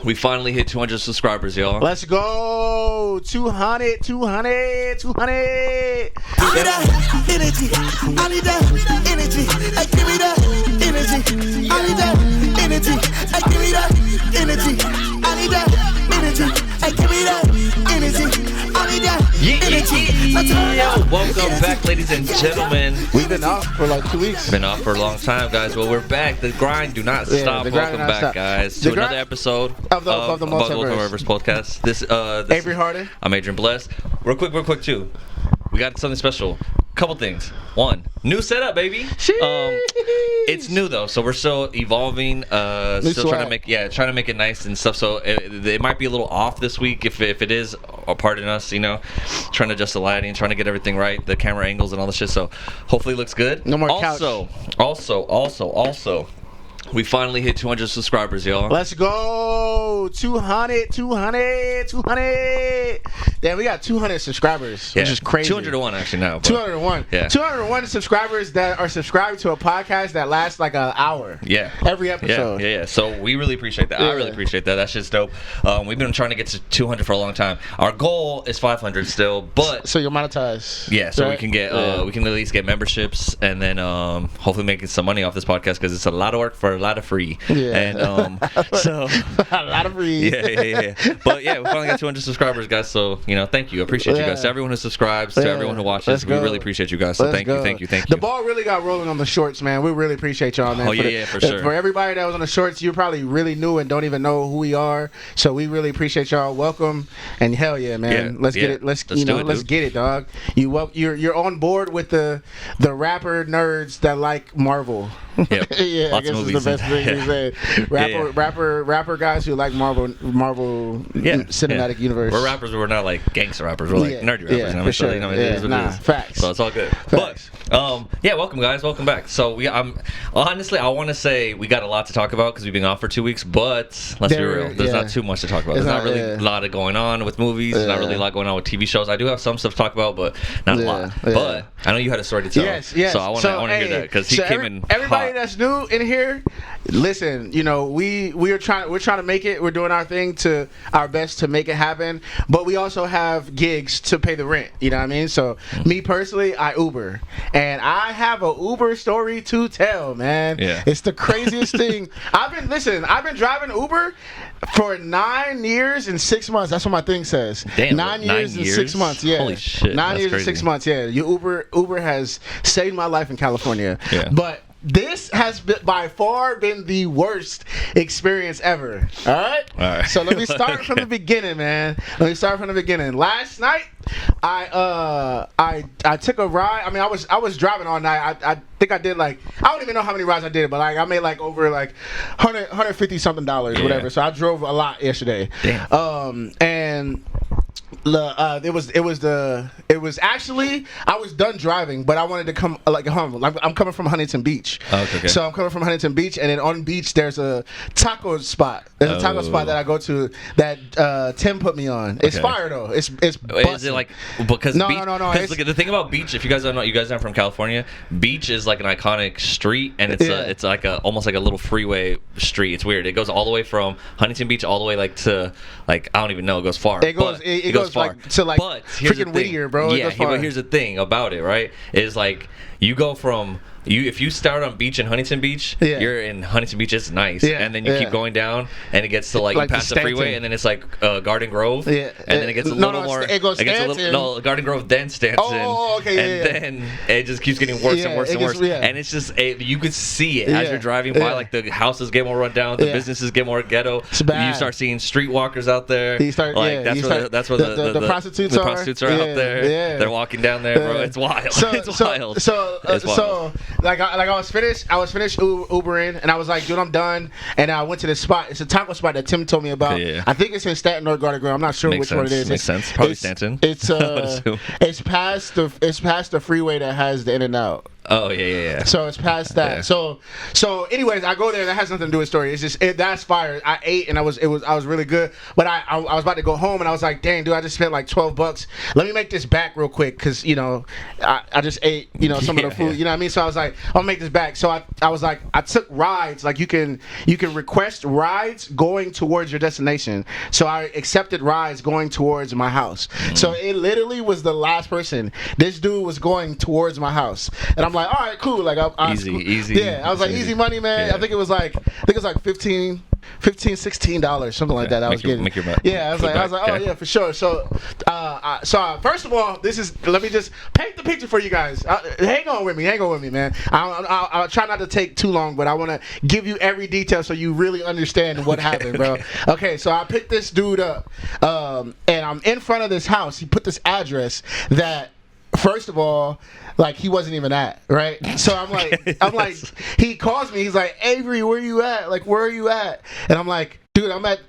We finally hit 200 subscribers, y'all. Let's go. 200. I need that energy. I need that energy. Hey, give me that energy. I need that energy. Hey, give me that energy. I need that energy. Hey, give me that energy. I need that energy. Welcome back, ladies and gentlemen. We've been off for like 2 weeks. Been off for a long time, guys. Well, we're back. The grind do not stop. Welcome back, guys, to another episode of the Multiverse podcast. This Avery Harden. I'm Adrian Blest. Real quick too. We got something special. Couple things. One, new setup, baby. It's new though, so we're still evolving. Still trying to make it nice and stuff. So it might be a little off this week. If it is, pardon us. Trying to adjust the lighting, trying to get everything right, the camera angles and all the shit. So hopefully it looks good. No more couch. Also. We finally hit 200 subscribers, y'all. Let's go. 200. Damn, we got 200 subscribers, which is crazy. 201 actually now. 201. Yeah. 201 subscribers that are subscribed to a podcast that lasts like an hour. Yeah. Every episode. Yeah. So we really appreciate that. Yeah. I really appreciate that. That shit's dope. We've been trying to get to 200 for a long time. Our goal is 500 still, but so you'll monetize. Yeah. So we can get we can at least get memberships and then hopefully making some money off this podcast because it's a lot of work for a lot of free. Yeah. And so a lot of free. Yeah. But yeah, we finally got 200 subscribers, guys. So thank you. I appreciate you guys. To everyone who subscribes, to everyone who watches, we really appreciate you guys. So thank you. The ball really got rolling on the shorts, man. We really appreciate y'all, man. For sure. For everybody that was on the shorts, you're probably really new and don't even know who we are. So we really appreciate y'all. Welcome and hell yeah, man. Yeah, let's get it. Let's get it, dog. You're on board with the rapper nerds that like Marvel. Yep. Yeah, Lots I guess of it's the best thing to say. Rapper guys who like Marvel cinematic universe. We're rappers, but we're not like gangster rappers. We're like nerdy rappers. Yeah, for sure. It is what it is. Facts. So it's all good. Facts. But welcome guys, welcome back. So honestly, I want to say we got a lot to talk about because we've been off for 2 weeks. But let's be real, there's not too much to talk about. There's not really a lot going on with movies. There's not really a lot going on with TV shows. I do have some stuff to talk about, but not a lot. But I know you had a story to tell. Yes. So I want to hear that because he came in. Everybody that's new in here, listen. We're trying to make it. We're doing our thing to our best to make it happen. But we also have gigs to pay the rent. You know what I mean? So me personally, I Uber, and I have a Uber story to tell, man. Yeah. It's the craziest thing. I've been driving Uber for 9 years and 6 months. That's what my thing says. Damn, 9 years and 6 months. Yeah. Holy shit. 9 years crazy. and 6 months. Yeah. Uber has saved my life in California. Yeah. But this has by far been the worst experience ever. All right. So let me start from the beginning, man. Last night, I took a ride. I mean, I was driving all night. I think I did I don't even know how many rides I did, but I made over $150 something, whatever. So I drove a lot yesterday. Damn. And it was actually I was done driving, but I wanted to come home. I'm coming from Huntington Beach. Okay. So I'm coming from Huntington Beach, and then on beach there's a taco spot. There's a taco spot that I go to that Tim put me on. It's fire though. It's busted. Is it because no? Look, the thing about beach, if you guys don't know, you guys aren't from California. Beach is like an iconic street, and it's like almost like a little freeway street. It's weird. It goes all the way from Huntington Beach all the way to I don't even know. It goes far. It goes far. But freaking Whittier, bro. Yeah, but here's the thing about it, right? Is you go from if you start on beach in Huntington Beach, you're in Huntington Beach. It's nice, and then you keep going down, and it gets to you pass the freeway, and then it's Garden Grove, and then it gets a little more. It goes Garden Grove, then Stanton. Oh, okay, and then it just keeps getting worse and worse and worse, and it's just you could see it as you're driving by. The houses get more run down, the businesses get more ghetto. You start seeing streetwalkers out there. That's where the prostitutes are. Out there. Yeah. They're walking down there, bro. It's wild. It's wild. So I was finished Ubering, and I was like, dude, I'm done. And I went to this spot. It's a taco spot that Tim told me about. Yeah. I think it's in Stanton or Garden Grove. I'm not sure which one it is. Makes sense. Probably Stanton. It's past the freeway that has the In-N-Out. Oh yeah. So it's past that. Yeah. So anyways, I go there. That has nothing to do with story. It's just that's fire. I ate and I was really good. But I was about to go home and I was like, dang, dude, I just spent like $12. Let me make this back real quick because I just ate some of the food. You know what I mean? So I was like, I'll make this back. So I was like, I took rides. Like you can request rides going towards your destination. So I accepted rides going towards my house. So it literally was the last person. This dude was going towards my house, and I'm like, all right, cool. Like easy. Yeah, I was like, easy money, man. Yeah. I think it was like $15, $16, something like that. I was getting. Make your yeah, I was like, oh yeah, for sure. So, first of all, let me just paint the picture for you guys. Hang on with me, man. I'll try not to take too long, but I want to give you every detail so you really understand what happened, bro. Okay, so I picked this dude up, and I'm in front of this house. He put this address that, first of all, like he wasn't even at, right? So I'm like, he calls me. He's like, Avery, where you at? Like, where are you at? And I'm like, dude, I'm at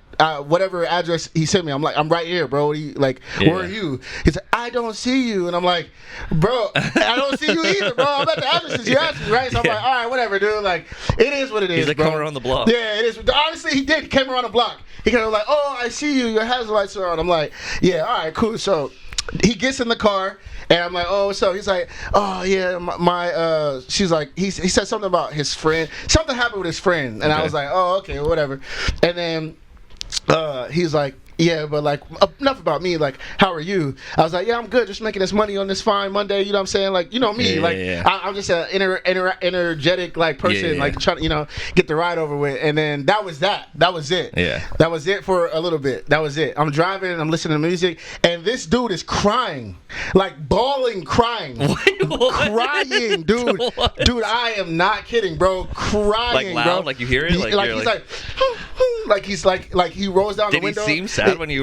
whatever address he sent me. I'm like, I'm right here, bro. Where are you? He's like, I don't see you. And I'm like, bro, I don't see you either, bro. I'm at the addresses you asked me, right? So I'm like, all right, whatever, dude. Like, it is what it is. He's like, bro. coming around the block. Yeah, it is. Honestly, he did. He came around the block. He kind of like, oh, I see you. Your hazard lights are on. I'm like, yeah, all right, cool. So he gets in the car. And I'm like, oh, what's up? He's like, oh, yeah, she's like, he said something about his friend. Something happened with his friend. And I was like, oh, okay, whatever. And then he's like, yeah, but like, enough about me. Like, how are you? I was like, yeah, I'm good. Just making this money on this fine Monday. You know what I'm saying? Like, you know me. I'm just an energetic like person. Like trying to get the ride over with. And then that was that. That was it. Yeah. That was it for a little bit. That was it. I'm driving and I'm listening to music, and this dude is crying, like bawling, crying, crying, dude. Dude, I am not kidding, bro. Crying, like loud, bro. Like you hear it. He's like he rolls down the window. Did he seem sad when you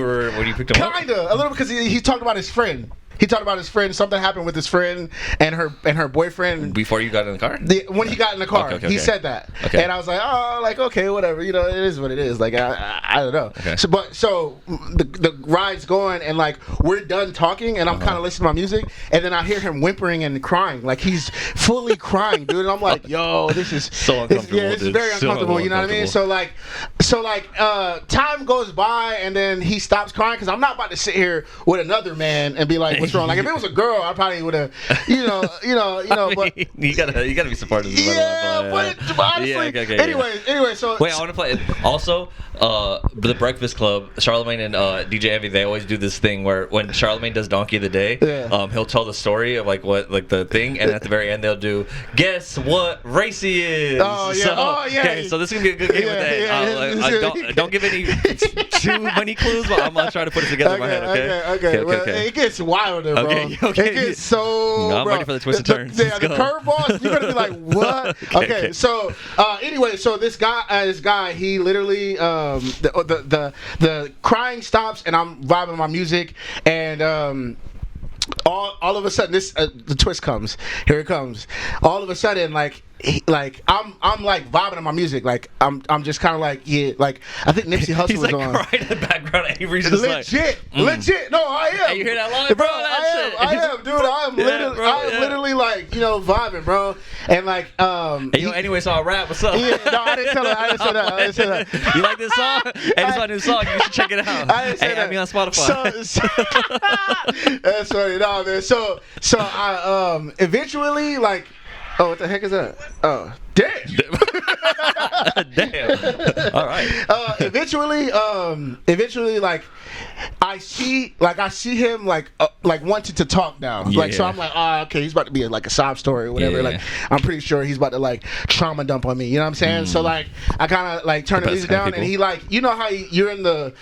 picked him up? Kinda, a little, because he talked about his friend. He talked about his friend. Something happened with his friend and her boyfriend. Before you got in the car? When he got in the car, he said that. Okay. And I was like, oh, like, okay, whatever. It is what it is. Like, I don't know. Okay. So the ride's going, and like we're done talking, and I'm kind of listening to my music, and then I hear him whimpering and crying, like he's fully crying, dude. And I'm like, yo, this is so uncomfortable. This is very uncomfortable. You know what I mean? So like, time goes by, and then he stops crying, because I'm not about to sit here with another man and be like, what's wrong? Like, if it was a girl, I probably would have, but you gotta be supportive. Yeah, but honestly, okay, anyway, so wait, I want to play. Also, the Breakfast Club, Charlemagne and DJ Envy, they always do this thing where when Charlemagne does Donkey of the Day, he'll tell the story of like the thing, and at the very end they'll do, guess what race he is. Oh yeah, Okay, so this is gonna be a good game with that. Don't give any too many clues, but I'm gonna try to put it together in my head. Okay. Well, it gets wilder, bro. Okay. It gets so. I'm ready for the twists and turns. The curveballs, you're gonna be like, what? Okay. So anyway, so this guy, he literally the crying stops, and I'm vibing my music, and all of a sudden the twist comes. Here it comes. All of a sudden, I'm like vibing on my music, like I'm just kind of like, yeah, like I think Nipsey Hussle was on. He's like crying in the background. Avery's just legit. No, I am. Hey, you hear that line, bro? I am, dude. I'm literally like vibing, bro. And like anyway, so I rap. What's up? Yeah, no, I didn't tell her. I didn't say that. You like this song? Hey, this is my new song. You should check it out. I didn't say that. Add me on Spotify. So that's funny, no, man. So I eventually like. Oh, what the heck is that? Oh, damn. Damn. All right. Eventually, like, I see him like wanting to talk now. Yeah. Like, so I'm like, okay, he's about to be like a sob story or whatever. Yeah. Like, I'm pretty sure he's about to like trauma dump on me. You know what I'm saying? So like, I kind of like turn the music down, and he like, you know how you're in the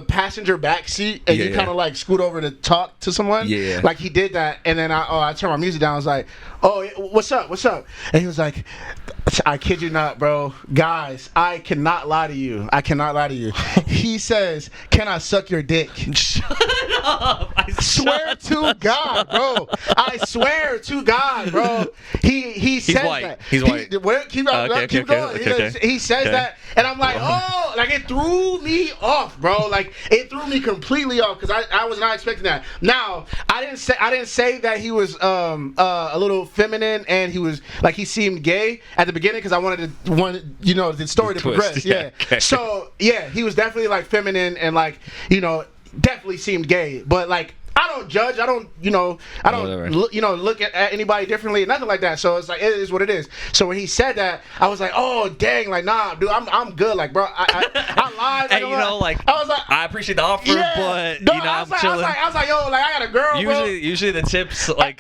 passenger back seat, and you kind of like scoot over to talk to someone. Yeah. Like he did that, and then I turned my music down. I was like, oh, what's up? And he was like, I kid you not, bro. Guys, I cannot lie to you. He says, "Can I suck your dick?" Shut up! I swear to God, bro. I swear to God, bro. He says white. that. He's white. Keep going. He says that, and I'm like, oh, like it threw me off, bro. Like it threw me completely off because I was not expecting that. Now I didn't say that he was a little feminine and he was like he seemed gay at the beginning because I wanted the story to progress. Yeah. Okay. So yeah, he was definitely like feminine and like definitely seemed gay, but like I don't judge. I don't look at anybody differently, nothing like that. So it's like it is what it is. So when he said that, I was like, oh dang, like nah, dude, I'm good, like bro, I lied. And I was like, I appreciate the offer, but I'm chilling. I was like, yo, like I got a girl. Usually the tips, like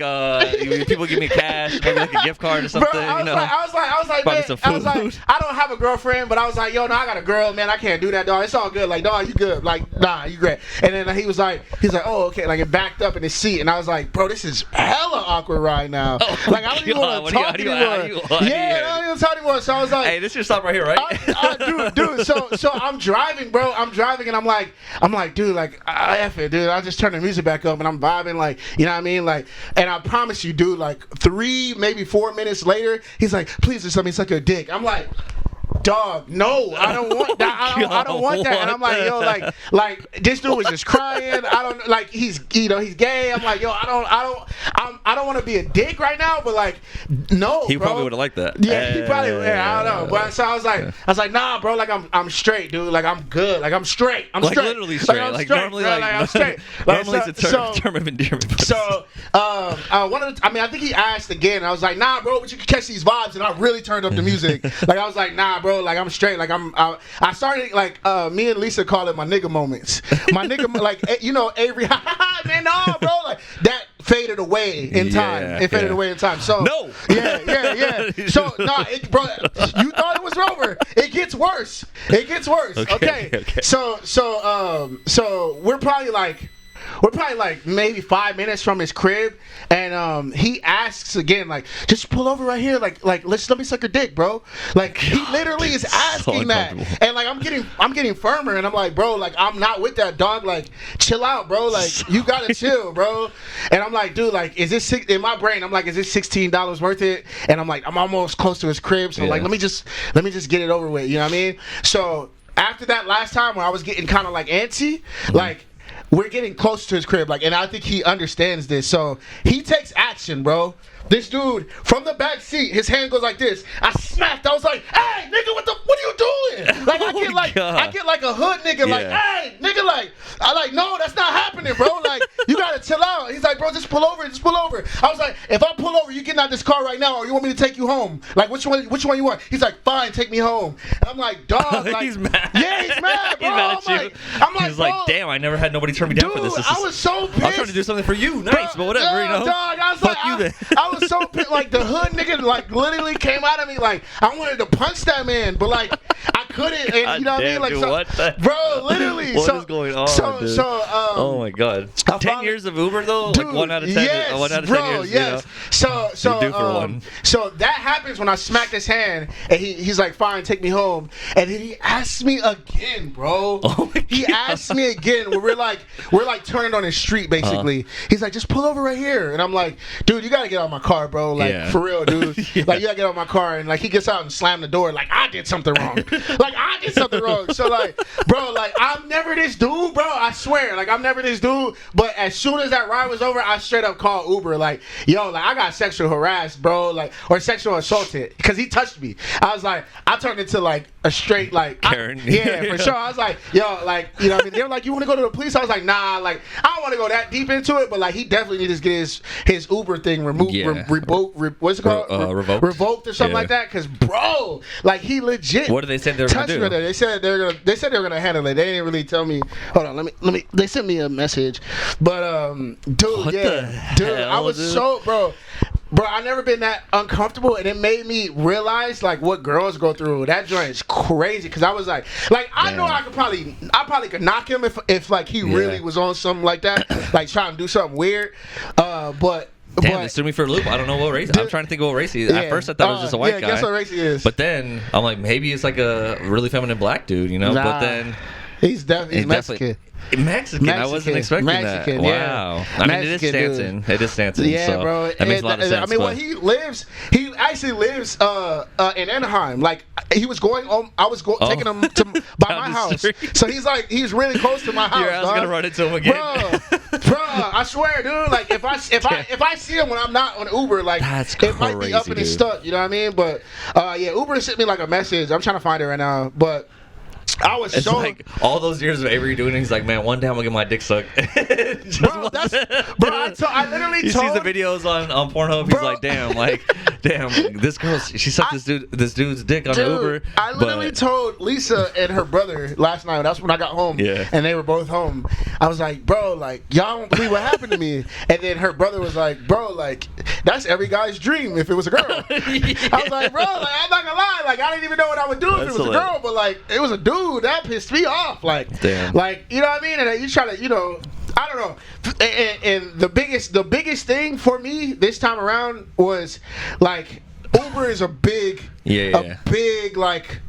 people give me cash, maybe like a gift card or something. Bro, I was like, man, some food. I was like, I don't have a girlfriend, but I was like, yo, no, I got a girl, man, I can't do that, dog. It's all good, like, dog, you good, like, nah, you great. And then he was like, oh, okay, like. Backed up in his seat, and I was like, bro, this is hella awkward right now. Like, I don't even want to talk anymore. I don't even talk anymore. So I was like, hey, this should stop right here, right? Dude. So I'm driving, bro. I'm driving, and I'm like, dude, like, F it, dude. I just turn the music back up, and I'm vibing, like, you know what I mean? Like, and I promise you, dude, like 3, maybe 4 minutes later, he's like, please just let me suck your dick. I'm like, dog, no, I don't want that. I don't want that. And I'm like, yo, like this dude was just crying. I don't like he's gay. I'm like, yo, I don't want to be a dick right now, but like, no, he bro. probably would have liked that. Yeah, he probably would. I don't know. But so I was like, nah, bro, like I'm straight, dude. Like I'm good. Like I'm straight. I'm like straight. Literally straight. Like normally, bro, like I'm straight. Normally it's a term of endearment. So I think he asked again. I was like, nah, bro, but you can catch these vibes, and I really turned up the music. Like I was like, nah, bro, like I'm straight. Like I started like me and Lisa call it my nigga moments. My nigga, like Avery, man, no, bro, like that faded away in time. It faded away in time. So no, yeah. So no, bro, you thought it was over. It gets worse. Okay. So we're probably like maybe 5 minutes from his crib, and he asks again, like, just pull over right here, like let me suck your dick, bro. Like he literally is asking so that, and like I'm getting firmer, and I'm like, bro, like I'm not with that, dog. Like chill out, bro. Like you gotta chill, bro. And I'm like, dude, like is this in my brain? I'm like, is this $16 worth it? And I'm like, I'm almost close to his crib, so like let me just get it over with. You know what I mean? So after that last time where I was getting kind of like antsy, like. We're getting close to his crib, like, and I think he understands this. So he takes action, bro. This dude from the back seat, his hand goes like this. I smacked. I was like, "Hey, nigga, what are you doing?" Like I get like a hood nigga, like, "Hey, nigga, like." I like, no, that's not happening, bro. Like, you gotta chill out. He's like, bro, just pull over. I was like, if I pull over, you get out this car right now, or you want me to take you home? Like, which one you want? He's like, fine, take me home. And I'm like, dog, like, he's mad. Yeah, he's mad, bro. I'm like, he's like, damn, I never had nobody turn me down for this. I was so pissed. I was trying to do something for you, nice, but whatever, you know. Dog, I was fuck like, you then. I was so pissed. Like the hood nigga, like literally came out of me, like I wanted to punch that man, but like I couldn't, and you know what I mean, like, dude, so, what the bro, literally. What is going on, dude? Oh my god. 10 years of Uber though? Dude, like 1 out of 10. Yes, 1 out of 10 bro, years. Yes. You know? So that happens when I smacked his hand, and he's like, fine, take me home. And then he asks me again, bro. Oh my he god. asked me again where we're like turning on his street basically. He's like, just pull over right here. And I'm like, dude, you gotta get out of my car, bro. Like for real, dude. Like you gotta get out of my car. And like he gets out and slam the door, like I did something wrong. So like, bro, like I'm never this dude, bro. I swear, like I'm never this dude. But as soon as that ride was over, I straight up called Uber, like, yo, like I got sexual harassed, bro, like, or sexual assaulted because he touched me. I was like, I turned into like a straight like Karen. For sure. I was like, yo, like, you know what I mean? They were like, you want to go to the police? I was like, nah, like I don't want to go that deep into it, but like he definitely needs to get his Uber thing removed, what's it called? Revoked or something like that. Because bro, like he legit. What did they say they were gonna do? They said they were gonna handle it. They didn't really tell me. Hold on, let me. They sent me a message, but dude, what the hell, I was so bro, I never been that uncomfortable, and it made me realize like what girls go through. That joint is crazy because I was like I know I probably could knock him if like he really was on something like that, like trying to do something weird, but Damn, they threw me for a loop. I don't know what race. I'm trying to think of what race he is. At first, I thought it was just a white guy. Guess what race he is. But then I'm like, maybe it's like a really feminine black dude, you know? Nah, but then he's definitely Mexican. Mexican. I wasn't expecting that. Wow. Yeah. I mean, it is Stanton. It is Stanton. Yeah, so bro. That makes a lot of sense. I mean, well, he actually lives in Anaheim. Like, he was going on, I was taking him by my house. So he's really close to my house. Your ass gonna run into him again. Bro, I swear, dude. Like, if I see him when I'm not on Uber, like, it might be up and it's stuck. You know what I mean? But yeah, Uber sent me like a message. I'm trying to find it right now, but. It's like all those years of Avery doing it, he's like, man, one day I'm gonna get my dick sucked. I literally he sees the videos on Pornhub. He's like, damn, this girl, she sucked this dude's dick on Uber. I literally told Lisa and her brother last night. That's when I got home. Yeah. And they were both home. I was like, bro, like, y'all don't believe what happened to me. And then her brother was like, bro, like, that's every guy's dream if it was a girl. I was like, bro, like, I'm not gonna lie, like, I didn't even know what I would do if it was a girl, but like, it was a dude. That pissed me off. Like, damn. Like, you know what I mean? And you try to, you know, I don't know. And the biggest thing for me this time around was like, Uber is a big like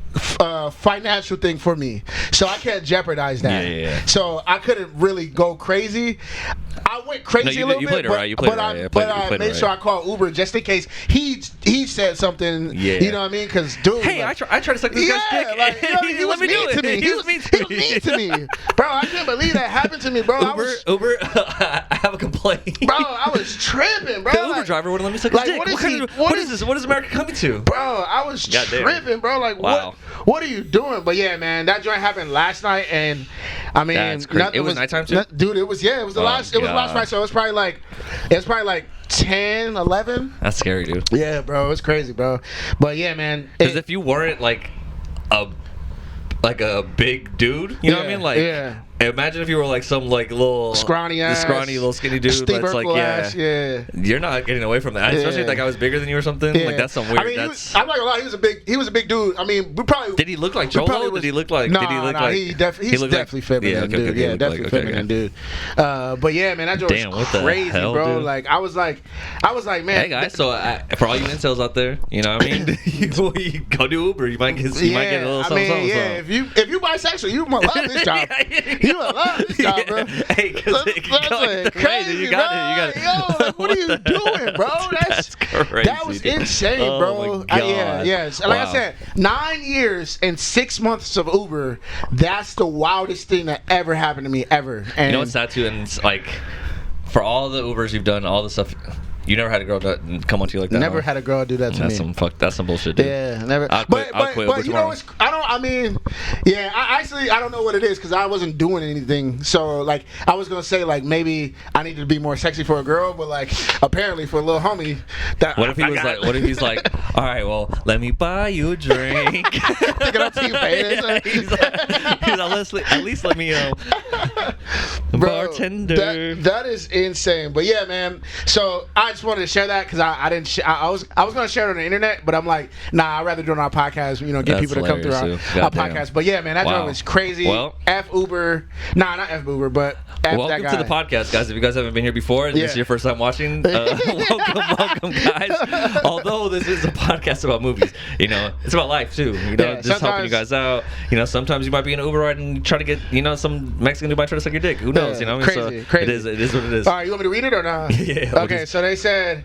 financial thing for me, so I can't jeopardize that. So I couldn't really go crazy. I went crazy a little bit, but I made sure I called Uber just in case he said something. You know what I mean? Because dude, hey, like, I tried to suck this guy's dick. Like, you know, he was mean to me. He was mean to me, bro. I can't believe that happened to me, bro. Uber, I have a complaint, bro. I was tripping, bro. The Uber driver wouldn't let me suck his dick. What is this? What is America coming to, bro? I was tripping, bro. Like, what are you doing? But yeah, man, that joint happened last night, and I mean, it was nighttime too, dude. It was the last. It was last night, so it was probably like 10, 11. That's scary, dude. Yeah, bro, it's crazy, bro. But yeah, man. Because if you weren't like a big dude, you know what I mean? Like, imagine if you were like some like little scrawny little skinny dude that's like you're not getting away from that, especially if that guy was bigger than you or something. Like, that's some weird. I mean, I'm not gonna lie, he was a big dude. I mean, we probably did he look like Cholo? Did he look like he's definitely feminine, dude. Yeah, definitely feminine, dude. But yeah, man, that joke was crazy, bro. Dude. Like I was like, man. Hey guys, so for all you incels out there, you know what I mean? you go do Uber, you might get a little something. Yeah, if you bisexual, you might love this job. You would love this job, bro. Hey, that's crazy, you got it. Yo, like, what are you doing, bro? That's crazy. That was insane, bro. My God. Like I said, 9 years and 6 months of Uber. That's the wildest thing that ever happened to me ever. And you know what's sad too? And it's like, for all the Ubers you've done, all the stuff. You never had a girl come on to you like that. Never had a girl do that to me. That's some bullshit, dude. Yeah, never. I'll quit but you know, I don't know what it is because I wasn't doing anything. So like, I was gonna say like maybe I needed to be more sexy for a girl, but like apparently for a little homie. What if he's like, all right, well, let me buy you a drink. Thinking up to you, man. He's like, at least let me bartender. That is insane. But yeah, man. So I just wanted to share that because I didn't. I was gonna share it on the internet, but I'm like, nah, I'd rather do it on our podcast. You know, get people to come through our podcast. But yeah, man, that joke was crazy. Well, F Uber. Nah, not F Uber, but F welcome that guy. to the podcast, guys. If you guys haven't been here before, and this is your first time watching, welcome, guys. Although this is a podcast about movies, you know, it's about life too. You know, just helping you guys out. You know, sometimes you might be in an Uber ride and try to get, you know, some Mexican dude might try to suck your dick. Who knows? You know, crazy. It is what it is. All right, you want me to read it or not? Yeah. Okay, so they said,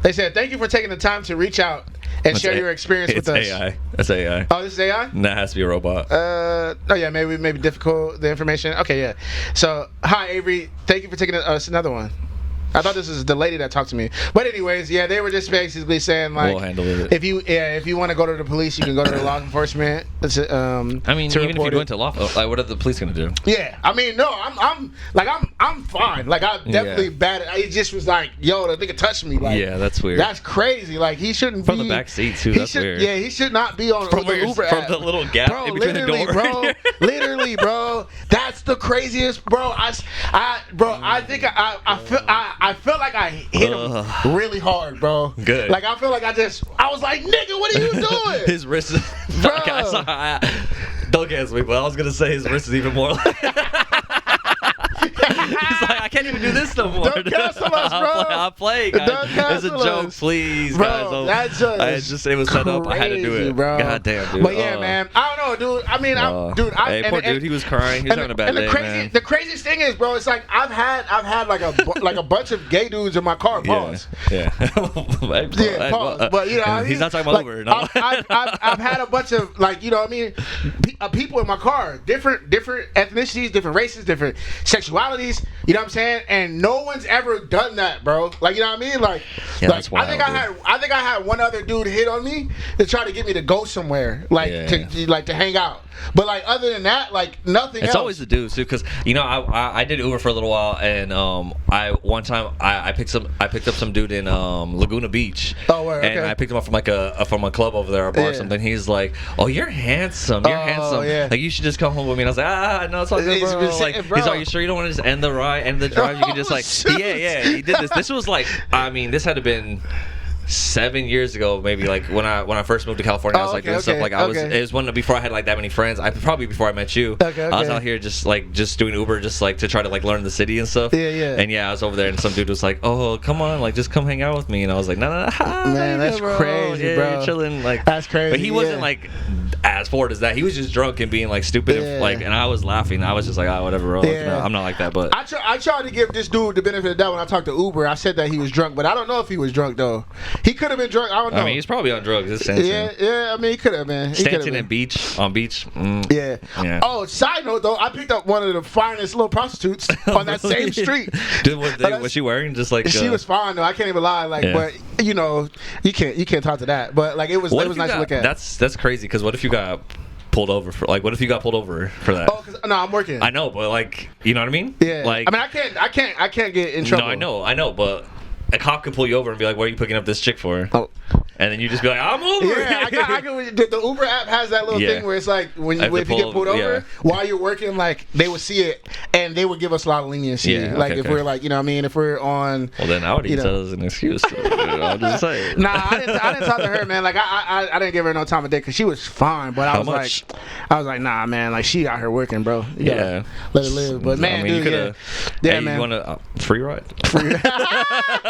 thank you for taking the time to reach out and share your experience with us. It's AI. That's AI. Oh, this is AI? Nah, it has to be a robot. Maybe difficult, the information. Okay, yeah. So, hi, Avery. Thank you for taking us another one. I thought this was the lady that talked to me. But anyways, yeah, they were just basically saying like, we'll handle it. If you want to go to the police, you can go to the law enforcement. I mean, even if you go into law, like, what are the police gonna do? Yeah, I mean, no, I'm fine. Like, I definitely bad. It just was like, yo, the nigga touched me. Like, yeah, that's weird. That's crazy. Like, he shouldn't from be the back seat too. That's weird. Yeah, he should not be on the Uber app. From the little gap in between the door. Literally, bro. That's the craziest, bro. I think I felt like I hit him really hard, bro. Good. Like, I feel like I was like, nigga, what are you doing? His wrist is... Bro. Don't cancel me, but I was going to say his wrist is even more like... He's like, I can't even do this no more. Don't cancel us, bro. I'm playing, guys. Don't It's a cancel joke, us. please, Bro, guys. that's It was set up. I had to do crazy, it. bro. God damn, dude. But yeah, man. I don't know, dude. I mean, Hey, poor dude. He was crying. He was having a bad day, man. The craziest thing is, bro, it's like I've had like a bunch of gay dudes in my car. Pause. Yeah. Yeah, pause. But you know, what I mean? He's not talking about like, Uber. No. I've had a bunch of like, you know what I mean, people in my car, different ethnicities, different races, different sexualities. You know what I'm saying? And no one's ever done that, bro. Like, you know what I mean? Like, that's wild, I think I had one other dude hit on me to try to get me to go somewhere, like to hang out. But like other than that, like nothing else. It's always the dudes too, because you know I did Uber for a little while, and one time I picked up some dude in Laguna Beach. Oh, word, and okay. I picked him up from like from a club over there, a bar or something. He's like, "Oh, you're handsome. You're handsome. Yeah. Like you should just come home with me." And I was like, "No, it's all good, bro." Like, he's like, "Are you sure you don't want to just end the drive? You can just like, yeah." He did this. This was like, I mean, this had to been 7 years ago, maybe, like when I first moved to California. I was like doing stuff like it was one before I had like that many friends. Probably before I met you. I was out here just doing Uber, just like to try to like learn the city and stuff. And I was over there, and some dude was like, "Oh, come on, like just come hang out with me." And I was like, "No, man, that's crazy, bro. You're chilling, like that's crazy." But he wasn't like as forward as that. He was just drunk and being like stupid, and I was laughing. I was just like, whatever, bro. Like, no, I'm not like that. But I tried to give this dude the benefit of the doubt when I talked to Uber. I said that he was drunk, but I don't know if he was drunk though. He could have been drunk. I don't know. I mean, he's probably on drugs. It's Stanton. Yeah. I mean, he could have been. Stanton and beach. Yeah. Oh, side note though, I picked up one of the finest little prostitutes on that same street. Dude, was she wearing just like? She was fine though. I can't even lie. Like, but you know, you can't talk to that. But like, it was nice to look at. That's crazy. Because what if you got pulled over for what if you got pulled over for that? Oh, no, I'm working. I know, but like, you know what I mean? Yeah. Like, I mean, I can't get in trouble. No, I know, but a cop can pull you over and be like, "What are you picking up this chick for?" Oh. And then you just be like, "I'm over." Yeah, the Uber app has that little thing where it's like if you get pulled over while you're working, like they would see it and they would give us a lot of leniency. If we're like, you know what I mean, if we're on. Well, then I would use that as an excuse. I'm just saying. Nah, I didn't talk to her, man. Like I didn't give her no time of day because she was fine, but I was like, nah, man. Like she out here working, bro. You gotta let her live. But man, I mean, dude, man. You want a free ride?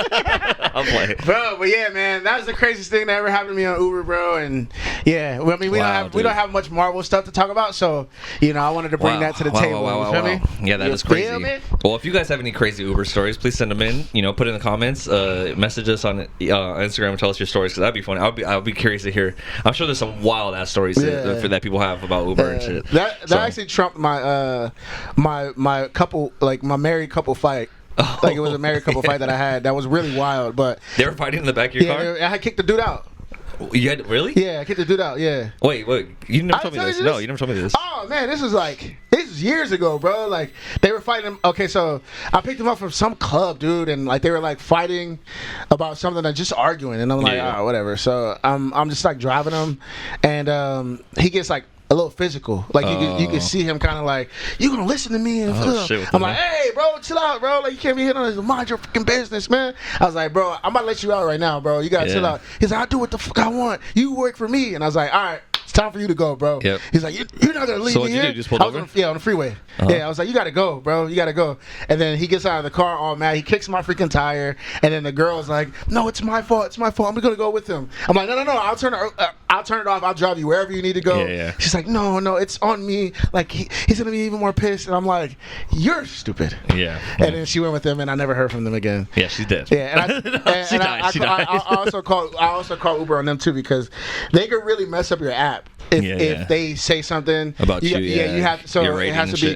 I'm playing, bro. But yeah, man, that was the craziest thing that ever happened to me on Uber, bro. And yeah, well, I mean, we don't have much Marvel stuff to talk about, so you know, I wanted to bring that to the table. You feel me? Yeah, that is crazy. Well, if you guys have any crazy Uber stories, please send them in. You know, put it in the comments. Message us on Instagram and tell us your stories, because that'd be funny. I'll be curious to hear. I'm sure there's some wild ass stories that people have about Uber and shit. That actually trumped my my couple, like my married couple fight. Like it was a married couple fight that I had that was really wild. But they were fighting in the back of your car. I had kicked the dude out. You had really? Yeah, I kicked the dude out. Yeah. Wait, you never told me this. No, you never told me this. Oh man, this is years ago, bro. Like they were fighting. Okay, so I picked him up from some club, dude, and like they were like fighting about something, and just arguing, and I'm like, whatever. So I'm just like driving him, and he gets like a little physical. Like you can see him kind of like, you gonna listen to me? And I'm like, hey, bro, chill out, bro. Like you can't be hitting on this. Mind your fucking business, man. I was like, bro, I'm about to let you out right now, bro. You gotta chill out. He's like, I do what the fuck I want. You work for me. And I was like, all right. It's time for you to go, bro. Yep. He's like, you're not gonna leave me here. So what you do? Just pulled over? On the freeway. Yeah, I was like, you gotta go, bro. You gotta go. And then he gets out of the car all mad. He kicks my freaking tire. And then the girl's like, no, it's my fault. It's my fault. I'm gonna go with him. I'm like, no. I'll turn it off. I'll drive you wherever you need to go. Yeah. She's like, no, it's on me. Like he's gonna be even more pissed. And I'm like, you're stupid. Yeah. And then she went with him, and I never heard from them again. Yeah, she's dead. Yeah. And she died. I also call Uber on them too, because they could really mess up your app. If they say something about you, you have. So it has to be.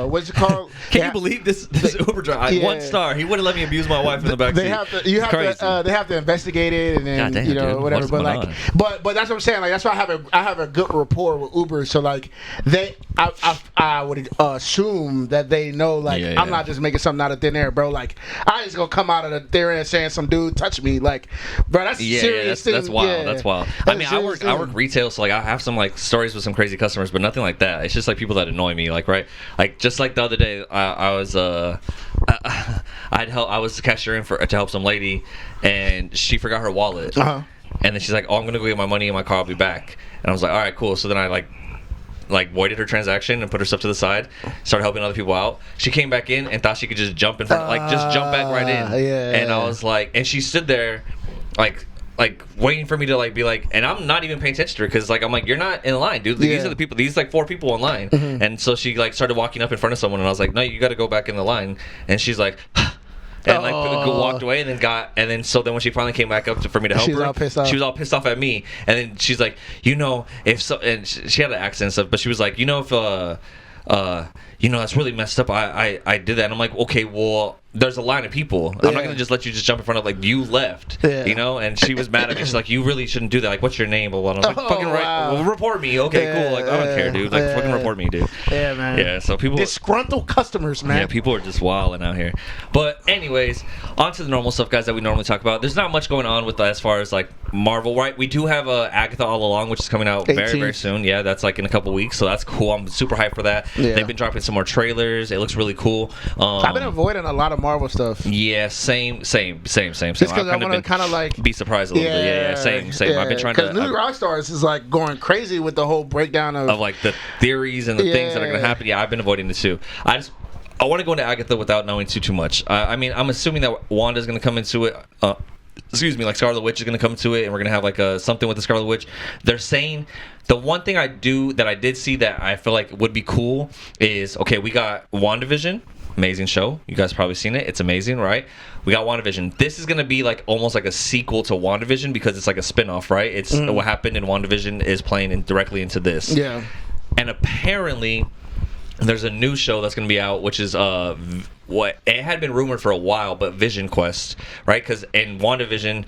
What's it called? Can you believe this Uber driver? 1 star. He wouldn't let me abuse my wife in the back seat. They have to investigate it, and then whatever. But like, but that's what I'm saying. Like that's why I have a good rapport with Uber. So like I would assume that they know like I'm not just making something out of thin air, bro. Like I just gonna come out of the thin air saying some dude touched me. Like, bro, that's serious. That's wild. That's wild. I mean, I work retail, so like I have some like stories with some crazy customers, but nothing like that. It's just like people that annoy me, like like just like the other day, I was I was cashiering to help some lady, and she forgot her wallet, and then she's like, "Oh, I'm gonna go get my money in my car. I'll be back." And I was like, "All right, cool." So then I like like voided her transaction and put her stuff to the side, started helping other people out. She came back in and thought she could just jump in front, like just jump back right in. Yeah. And I was like, and she stood there, like waiting for me to like be like, and I'm not even paying attention to her because like I'm like, you're not in line, dude. These are the people. These like 4 people in line. And so she like started walking up in front of someone, and I was like, no, you got to go back in the line. And she's like. And like walked away, and then so then when she finally came back up for me to help her, all pissed off. she was all pissed off at me. And then she's like, if so, and she had an accent and stuff, but she was like, if that's really messed up. I did that, and I'm like, okay, well, there's a line of people. I'm not gonna just let you just jump in front of like you left, And she was mad at me. She's like, you really shouldn't do that. Like, what's your name? Blah, blah, blah. I was like, fucking right. Well, report me. Okay, cool. Like, I don't care, dude. Like, fucking report me, dude. Yeah, man. Yeah. So people disgruntled customers, man. Yeah, people are just wilding out here. But anyways, on to the normal stuff, guys, that we normally talk about. There's not much going on with as far as like Marvel, right? We do have Agatha All Along, which is coming out 18th. very, very soon. Yeah, that's like in a couple weeks, so that's cool. I'm super hyped for that. Yeah. They've been dropping some more trailers. It looks really cool. I've been avoiding a lot of Marvel stuff. Yeah, same. Just because I want to kind of like be surprised a little bit. Yeah, same. I've been trying to. Because New Rockstars is like going crazy with the whole breakdown of like the theories and the things that are going to happen. Yeah, I've been avoiding it too. I want to go into Agatha without knowing too much. I mean, I'm assuming that Wanda's going to come into it. Like Scarlet Witch is going to come to it, and we're going to have like something with the Scarlet Witch. They're saying the one thing I did see that I feel like would be cool is, okay, we got WandaVision. Amazing show. You guys probably seen it. It's amazing, right? We got WandaVision. This is going to be like almost like a sequel to WandaVision because it's like a spin-off, right? It's what happened in WandaVision is playing directly into this. Yeah. And apparently there's a new show that's going to be out, which is what it had been rumored for a while, but Vision Quest, right? Because in WandaVision,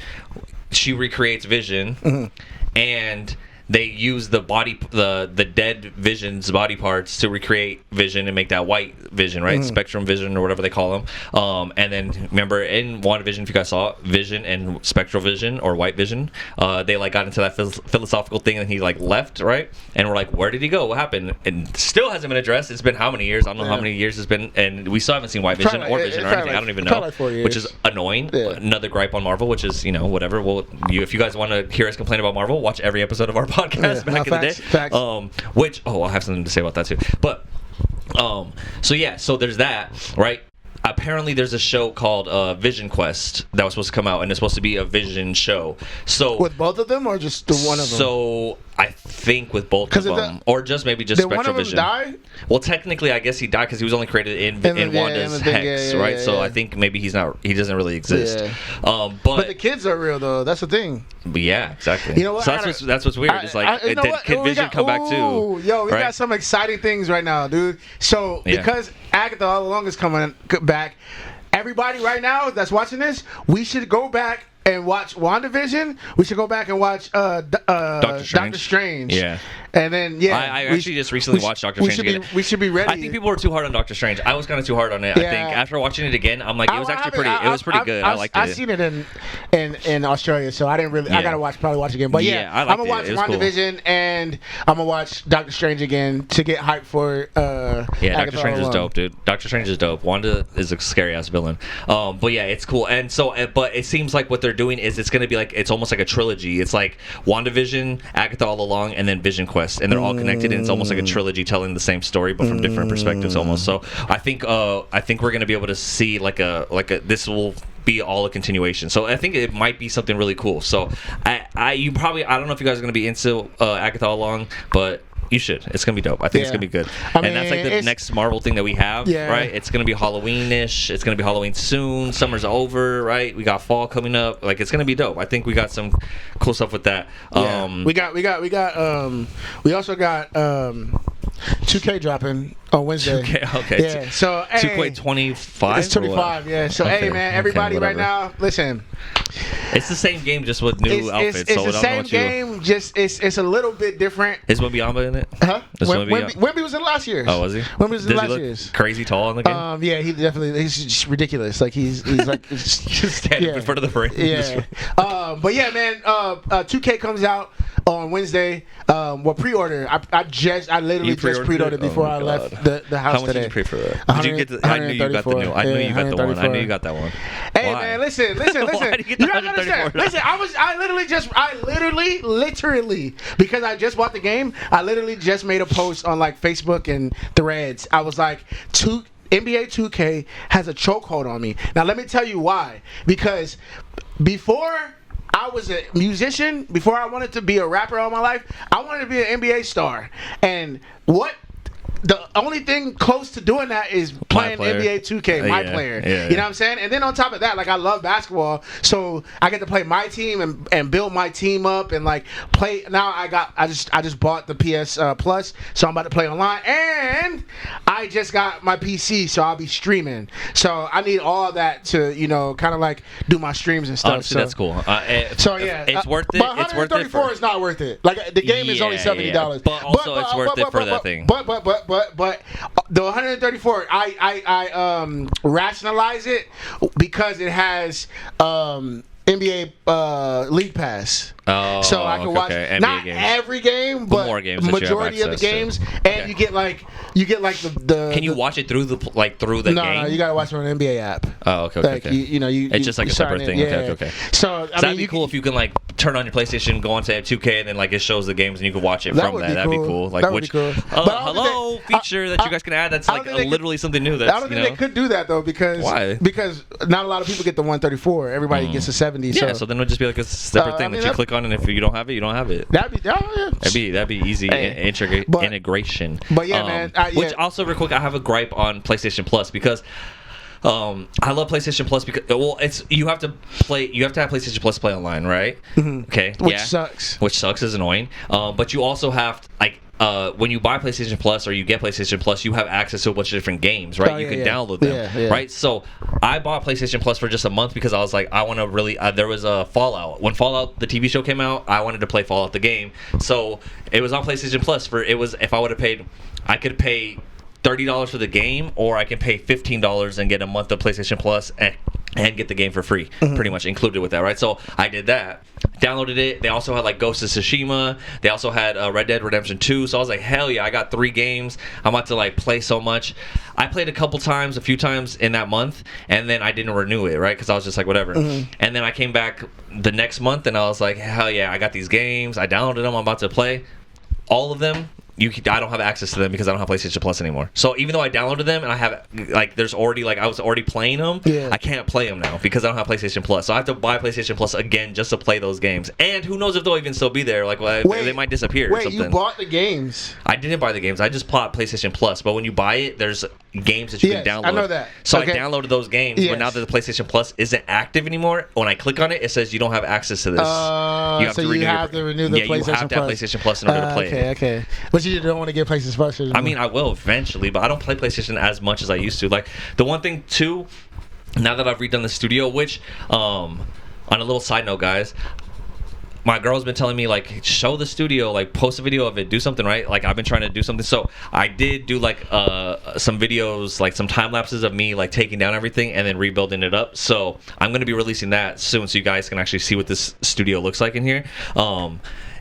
she recreates Vision, and they use the dead Vision's body parts to recreate Vision and make that white Vision, right? Spectrum Vision or whatever they call them. And then remember in WandaVision, if you guys saw it, Vision and Spectral Vision or White Vision, they like got into that philosophical thing, and he like left, right? And we're like, where did he go? What happened? And still hasn't been addressed. It's been how many years? I don't know how many years it's been, and we still haven't seen White Vision or Vision or anything. I don't even know, like 4 years. which is annoying. Yeah. Another gripe on Marvel, which is whatever. Well, if you guys want to hear us complain about Marvel, watch every episode of our podcast back in the day. Facts. I have something to say about that too. But so there's that, right? Apparently there's a show called Vision Quest that was supposed to come out, and it's supposed to be a Vision show. So with both of them, or just the one of them? So I think with both of them, or just maybe just Spectral Vision. Did one of them die? Well, technically, I guess he died because he was only created in Wanda's Hex, right? So I think maybe he doesn't really exist. Yeah. But the kids are real though. That's the thing. Yeah, exactly. You know what? So that's what's weird. It's like did Vision come back too? Yo, we got some exciting things right now, dude. So because Agatha All Along is coming back, everybody right now that's watching this, we should go back and watch WandaVision. We should go back and watch Doctor Strange. Yeah. And then I actually just recently watched Doctor Strange again. We should be ready. I think people were too hard on Doctor Strange. I was kind of too hard on it. I think after watching it again, I'm like, it was actually pretty. It was pretty good. I liked it. I seen it in Australia, so I didn't really. I gotta probably watch again. But I'm gonna watch WandaVision and I'm gonna watch Doctor Strange again to get hyped for. Doctor Strange is dope, dude. Doctor Strange is dope. Wanda is a scary ass villain. But yeah, it's cool. And so, but it seems like what they're doing is it's gonna be like it's almost like a trilogy. It's like WandaVision, Agatha All Along, and then Vision Quest, and they're all connected, and it's almost like a trilogy telling the same story but from different perspectives almost. So I think we're gonna be able to see like a this will be all a continuation. So I think it might be something really cool. So I don't know if you guys are gonna be into Agatha All Along, but you should. It's gonna be dope. I think it's gonna be good. And that's like the next Marvel thing that we have, right? It's gonna be Halloween-ish. It's gonna be Halloween soon. Summer's over, right? We got fall coming up. Like, it's gonna be dope. I think we got some cool stuff with that. We also got 2K dropping on Wednesday. 2K, okay. Yeah. So 2K 25. It's 25. Yeah. So hey, man, everybody, right now, listen. It's the same game, just with new outfits. It's the same game, just it's a little bit different. Is Wembyamba in it? Huh? Wemby was in last year's. Oh, was he? Wemby was in last year's. Crazy tall in the game. Yeah, he's just ridiculous. Like he's like just standing in front of the frame. Yeah. But yeah, man. 2K comes out on Wednesday. Pre-order. I literally just pre-ordered before I left the house today. How much did you pay for that? I knew you got the new. I knew you got the one. I knew you got that one. Hey Why? man, listen. Why do you get You the don't understand. $134? Listen, I literally, because I just bought the game, I literally just made a post on like Facebook and Threads. I was like, NBA 2K has a chokehold on me. Now let me tell you why. Because before I was a musician, before I wanted to be a rapper all my life, I wanted to be an NBA star. And the only thing close to doing that is playing NBA 2K, my player. Yeah, you know what I'm saying? And then on top of that, like I love basketball, so I get to play my team and build my team up and like play. Now I just bought the PS Plus, so I'm about to play online, and I just got my PC, so I'll be streaming. So I need all that to kind of like do my streams and stuff. Honestly, so that's cool. So yeah, it's worth it. But It's worth it. $134 is not worth it. Like the game is only $70. But also it's worth it for that thing. But the 134, I rationalize it because it has NBA League Pass. Oh, so I can watch not games. Every game, but more games that you have majority of the access to. games, and you get like the. Can you watch it through the game? No, you gotta watch it on the NBA app. Oh, okay. Like, okay. It's just like a separate thing. Yeah. Okay. So That'd be cool if you can like turn on your PlayStation, go onto 2K, and then like it shows the games and you can watch it from that. That'd be cool. Like that would be cool. Hello feature that you guys can add. That's like literally something new. That's I don't think they could do that though because why? Because not a lot of people get the 134. Everybody gets the 70. Yeah. So then it'll just be like a separate thing that you click on, and if you don't have it, you don't have it. That'd be easy integration. But yeah, man. Which also, real quick, I have a gripe on PlayStation Plus because I love PlayStation Plus because you have to have PlayStation Plus to play online, right? Mm-hmm. Okay. Which sucks. Which sucks, is annoying. But you also have when you buy PlayStation Plus or you get PlayStation Plus, you have access to a bunch of different games, right? You can download them, right? So I bought PlayStation Plus for just a month because I was like, I want to really. There was a Fallout. When Fallout the TV show came out, I wanted to play Fallout the game. So it was on PlayStation Plus. If I would have paid, I could pay $30 for the game, or I can pay $15 and get a month of PlayStation Plus and get the game for free, pretty much included with that, right? So I did that, downloaded it. They also had like Ghost of Tsushima. They also had Red Dead Redemption 2. So I was like, hell yeah, I got 3 games. I'm about to like play so much. I played a few times in that month, and then I didn't renew it, right? Because I was just like, whatever. And then I came back the next month, and I was like, hell yeah, I got these games. I downloaded them. I'm about to play all of them. I don't have access to them because I don't have PlayStation Plus anymore. So even though I downloaded them and I have I was already playing them, I can't play them now because I don't have PlayStation Plus. So I have to buy PlayStation Plus again just to play those games. And who knows if they'll even still be there? Like, they might disappear or something. Wait, you bought the games? I didn't buy the games. I just bought PlayStation Plus. But when you buy it, there's games that you can download. I know that. So I downloaded those games, but now that the PlayStation Plus isn't active anymore, when I click on it, it says you don't have access to this. You have to renew the PlayStation Plus. You have to have PlayStation Plus in order to play it. Okay. But you don't want to get PlayStation Plus anymore. I mean, I will eventually, but I don't play PlayStation as much as I used to. Like, the one thing, too, now that I've redone the studio, which, on a little side note, guys, my girl's been telling me, like, show the studio, like, post a video of it, do something, right? Like, I've been trying to do something. So I did do, like, some videos, like, some time lapses of me, like, taking down everything and then rebuilding it up. So I'm going to be releasing that soon so you guys can actually see what this studio looks like in here.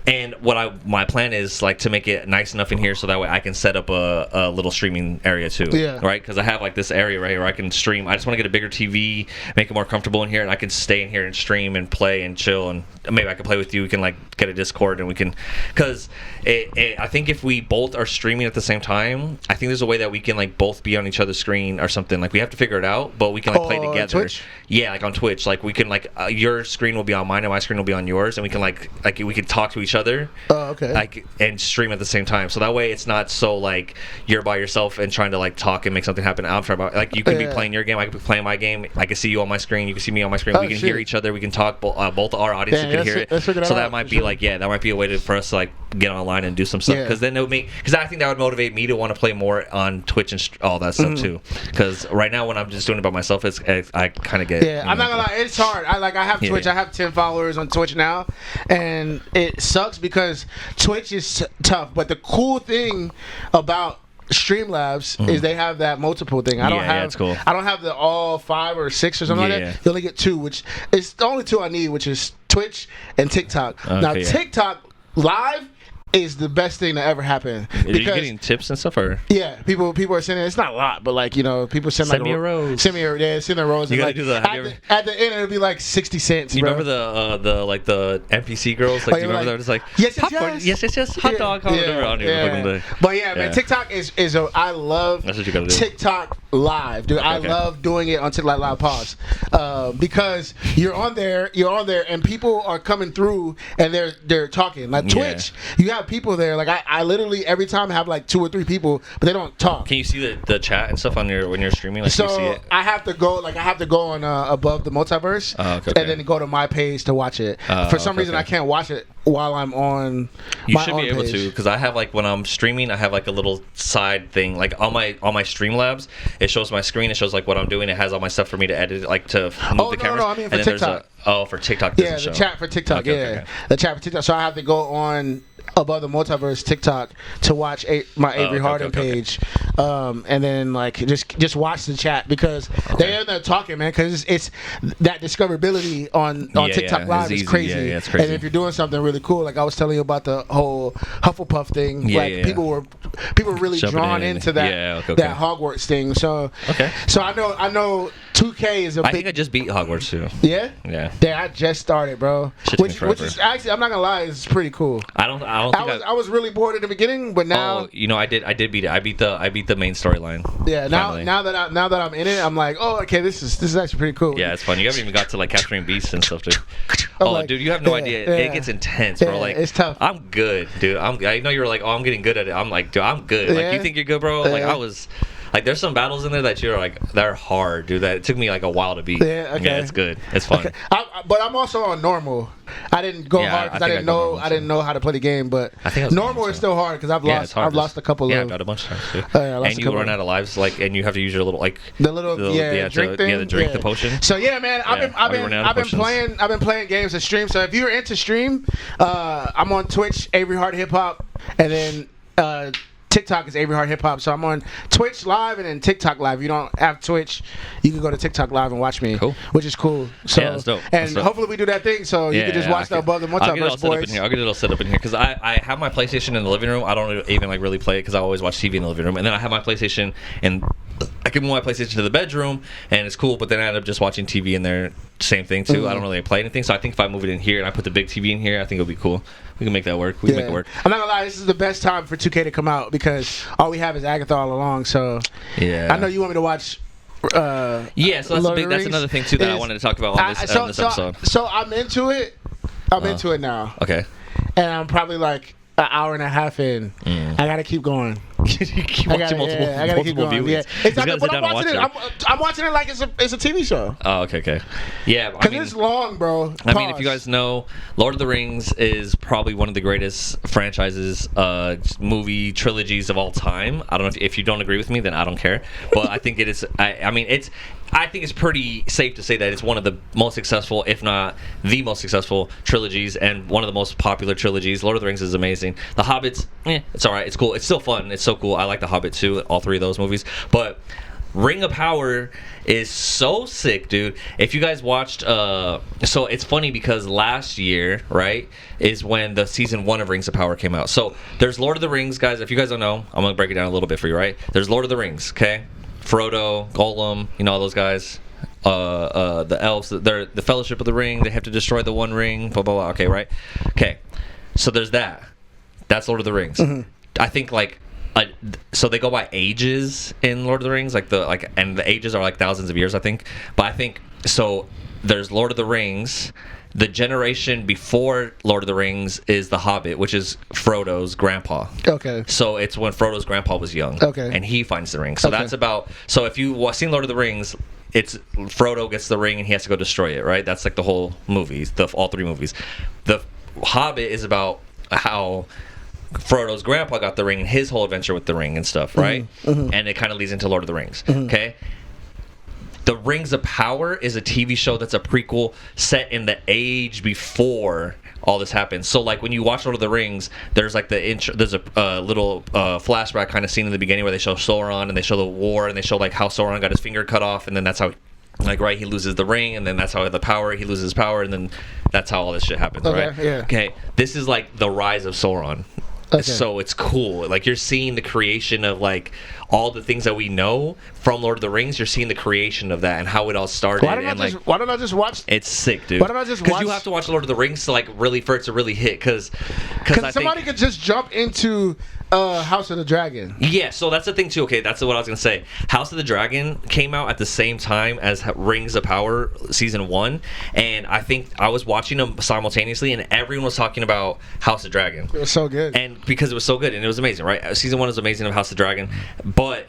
And my plan is like to make it nice enough in here so that way I can set up a little streaming area too. Yeah. Right? Because I have like this area right here where I can stream. I just want to get a bigger TV, make it more comfortable in here, and I can stay in here and stream and play and chill. And maybe I can play with you. We can like get a Discord and we can, because I think if we both are streaming at the same time, I think there's a way that we can like both be on each other's screen or something. Like we have to figure it out, but we can like play together. Twitch? Yeah, like on Twitch. Like we can like your screen will be on mine and my screen will be on yours, and we can like we can talk to each other. Oh, okay. Like and stream at the same time, so that way it's not so like you're by yourself and trying to like talk and make something happen. I'm trying to, like you can be playing your game, I can be playing my game. I can see you on my screen, you can see me on my screen. We can hear each other. We can talk. Both our audience can hear it. So that might be like that might be a way for us to like get online and do some stuff. Because then it would because I think that would motivate me to want to play more on Twitch and all that stuff too. Because right now when I'm just doing it by myself, I kind of get. Yeah, I'm not gonna lie, it's hard. I have Twitch. I have 10 followers on Twitch now, and it sucks because Twitch is tough. But the cool thing about Streamlabs is they have that multiple thing. I don't have. It's cool. I don't have the all 5 or 6 or something like that. You only get 2, which is the only 2 I need, which is Twitch and TikTok. Now TikTok live is the best thing to ever happen. Are you getting tips and stuff, or? Yeah, people are sending. It's not a lot, but like, you know, people send Send me a rose. Send a rose. You and gotta like, do that. At the end, it'll be like 60 cents. You bro. remember the NPC girls? Like, do you remember that? It's like yes, popcorn, yes, hot dog, whatever. I don't even know. But yeah, man, TikTok is I love That's what you gotta do. TikTok Live, dude. I love doing it on TikTok Live. Pause, because you're on there, and people are coming through, and they're talking. Like Twitch, you have people there. Like I literally every time have like 2 or 3 people, but they don't talk. Can you see the chat and stuff on when you're streaming? Like, so can you see it? I have to go on ABOV The Multiverse, and then go to my page to watch it. For some reason, I can't watch it while I'm on. You my should own be able page. to, because I have like when I'm streaming, I have like a little side thing. Like on my Streamlabs, it shows my screen. It shows like what I'm doing. It has all my stuff for me to edit, like to move the camera. No, I mean for and TikTok. For TikTok. Yeah, the chat for TikTok. Okay. The chat for TikTok. So I have to go on ABOV The Multiverse TikTok to watch my Avery Harden page, and then like just watch the chat, because they're in there talking, man. Because it's that discoverability on TikTok Live is crazy. Yeah, it's crazy. And if you're doing something really cool, like I was telling you about the whole Hufflepuff thing, people were really drawn into that that Hogwarts thing. So I know 2K is a big. I think I just beat Hogwarts too. Yeah. Yeah. I just started, bro. Which is actually, I'm not gonna lie, it's pretty cool. I was really bored at the beginning, but now I did beat it. I beat the main storyline. Yeah, now that I'm in it, I'm like, oh, okay, this is actually pretty cool. Yeah, it's fun. You haven't even got to like capturing beasts and stuff, dude. Like, dude, you have no idea. It gets intense, bro. Like, it's tough. I'm good, dude. I know you were like, oh, I'm getting good at it. I'm like, dude, I'm good. Like, you think you're good, bro? Like, I was. Like, there's some battles in there that you're like, they're hard, dude. That it took me like a while to beat. Yeah, okay. Yeah, it's good. It's fun. Okay. But I'm also on normal. I didn't go hard because I didn't know how to play the game. But I think normal is still hard because I've lost a couple of. Yeah, about a bunch of times too. And you run out of lives, like, and you have to use your little like the drink thing. Yeah, the drink, the potion. So yeah, man, I've been playing games and stream. So if you're into stream, I'm on Twitch, Avery Harden Hip Hop, and then TikTok is Avery Harden Hip Hop. So I'm on Twitch Live and then TikTok Live. If you don't have Twitch, you can go to TikTok Live and watch me, which is cool. So that's dope. And hopefully we do that thing so you can just watch the ABOV The Multiverse, boys. I'll get it all set up in here because I have my PlayStation in the living room. I don't even like really play it because I always watch TV in the living room, and then I have my PlayStation and I can move my PlayStation to the bedroom and it's cool, but then I end up just watching TV in there. Same thing too. I don't really play anything, so I think if I move it in here and I put the big TV in here, I think it'll be cool. We can make that work. We can make it work. I'm not gonna lie, this is the best time for 2K to come out because all we have is Agatha all along. So I know you want me to watch. So that's another thing too that I wanted to talk about on this episode. So I'm into it. I'm into it now. Okay. And I'm probably like an hour and a half in. I gotta keep going. Keep watching multiple viewings. Yeah. It's not, but I'm watching it like it's a TV show. Oh, okay. Yeah, because it's long, bro. I mean, if you guys know, Lord of the Rings is probably one of the greatest franchises, movie trilogies of all time. I don't know if you don't agree with me, then I don't care. But I think it is. I think it's pretty safe to say that it's one of the most successful, if not the most successful trilogies, and one of the most popular trilogies. Lord of the Rings is amazing. The Hobbits, it's all right. It's cool. It's still fun. It's so cool. I like The Hobbit too. All 3 of those movies, but Ring of Power is so sick, dude. If you guys watched, so it's funny because last year, right, is when the season 1 of Rings of Power came out. So there's Lord of the Rings, guys. If you guys don't know, I'm gonna break it down a little bit for you, right? There's Lord of the Rings, okay? Frodo, Gollum, all those guys. The elves, they're the Fellowship of the Ring. They have to destroy the One Ring. Blah blah blah. Okay, right? Okay. So there's that. That's Lord of the Rings. Mm-hmm. I think so they go by ages in Lord of the Rings, and the ages are like thousands of years, I think. But I think so. There's Lord of the Rings. The generation before Lord of the Rings is The Hobbit, which is Frodo's grandpa. Okay. So it's when Frodo's grandpa was young. Okay. And he finds the ring. So that's about. So if you've seen Lord of the Rings, it's Frodo gets the ring and he has to go destroy it, right? That's like the whole movies, all 3 movies. The Hobbit is about how Frodo's grandpa got the ring and his whole adventure with the ring and stuff, right? Mm-hmm. And it kind of leads into Lord of the Rings. Mm-hmm. Okay. The Rings of Power is a TV show that's a prequel set in the age before all this happened. So like when you watch Lord of the Rings, there's like there's a little flashback kind of scene in the beginning where they show Sauron and they show the war and they show like how Sauron got his finger cut off and then that's how he loses the ring and then that's how he loses his power and then that's how all this shit happens, right? Yeah. Okay. This is like the rise of Sauron. Okay. So it's cool. Like you're seeing the creation of like all the things that we know from Lord of the Rings. You're seeing the creation of that and how it all started. Why don't I just watch? It's sick, dude. Why don't I just watch? Because you have to watch Lord of the Rings to like really for it to really hit. Because somebody could just jump into House of the Dragon. Yeah, so that's the thing too. Okay, that's what I was gonna say. House of the Dragon came out at the same time as Rings of Power season 1, and I think I was watching them simultaneously, and everyone was talking about House of Dragon. It was so good, and because it was so good and it was amazing, right? Season 1 was amazing of House of the Dragon, but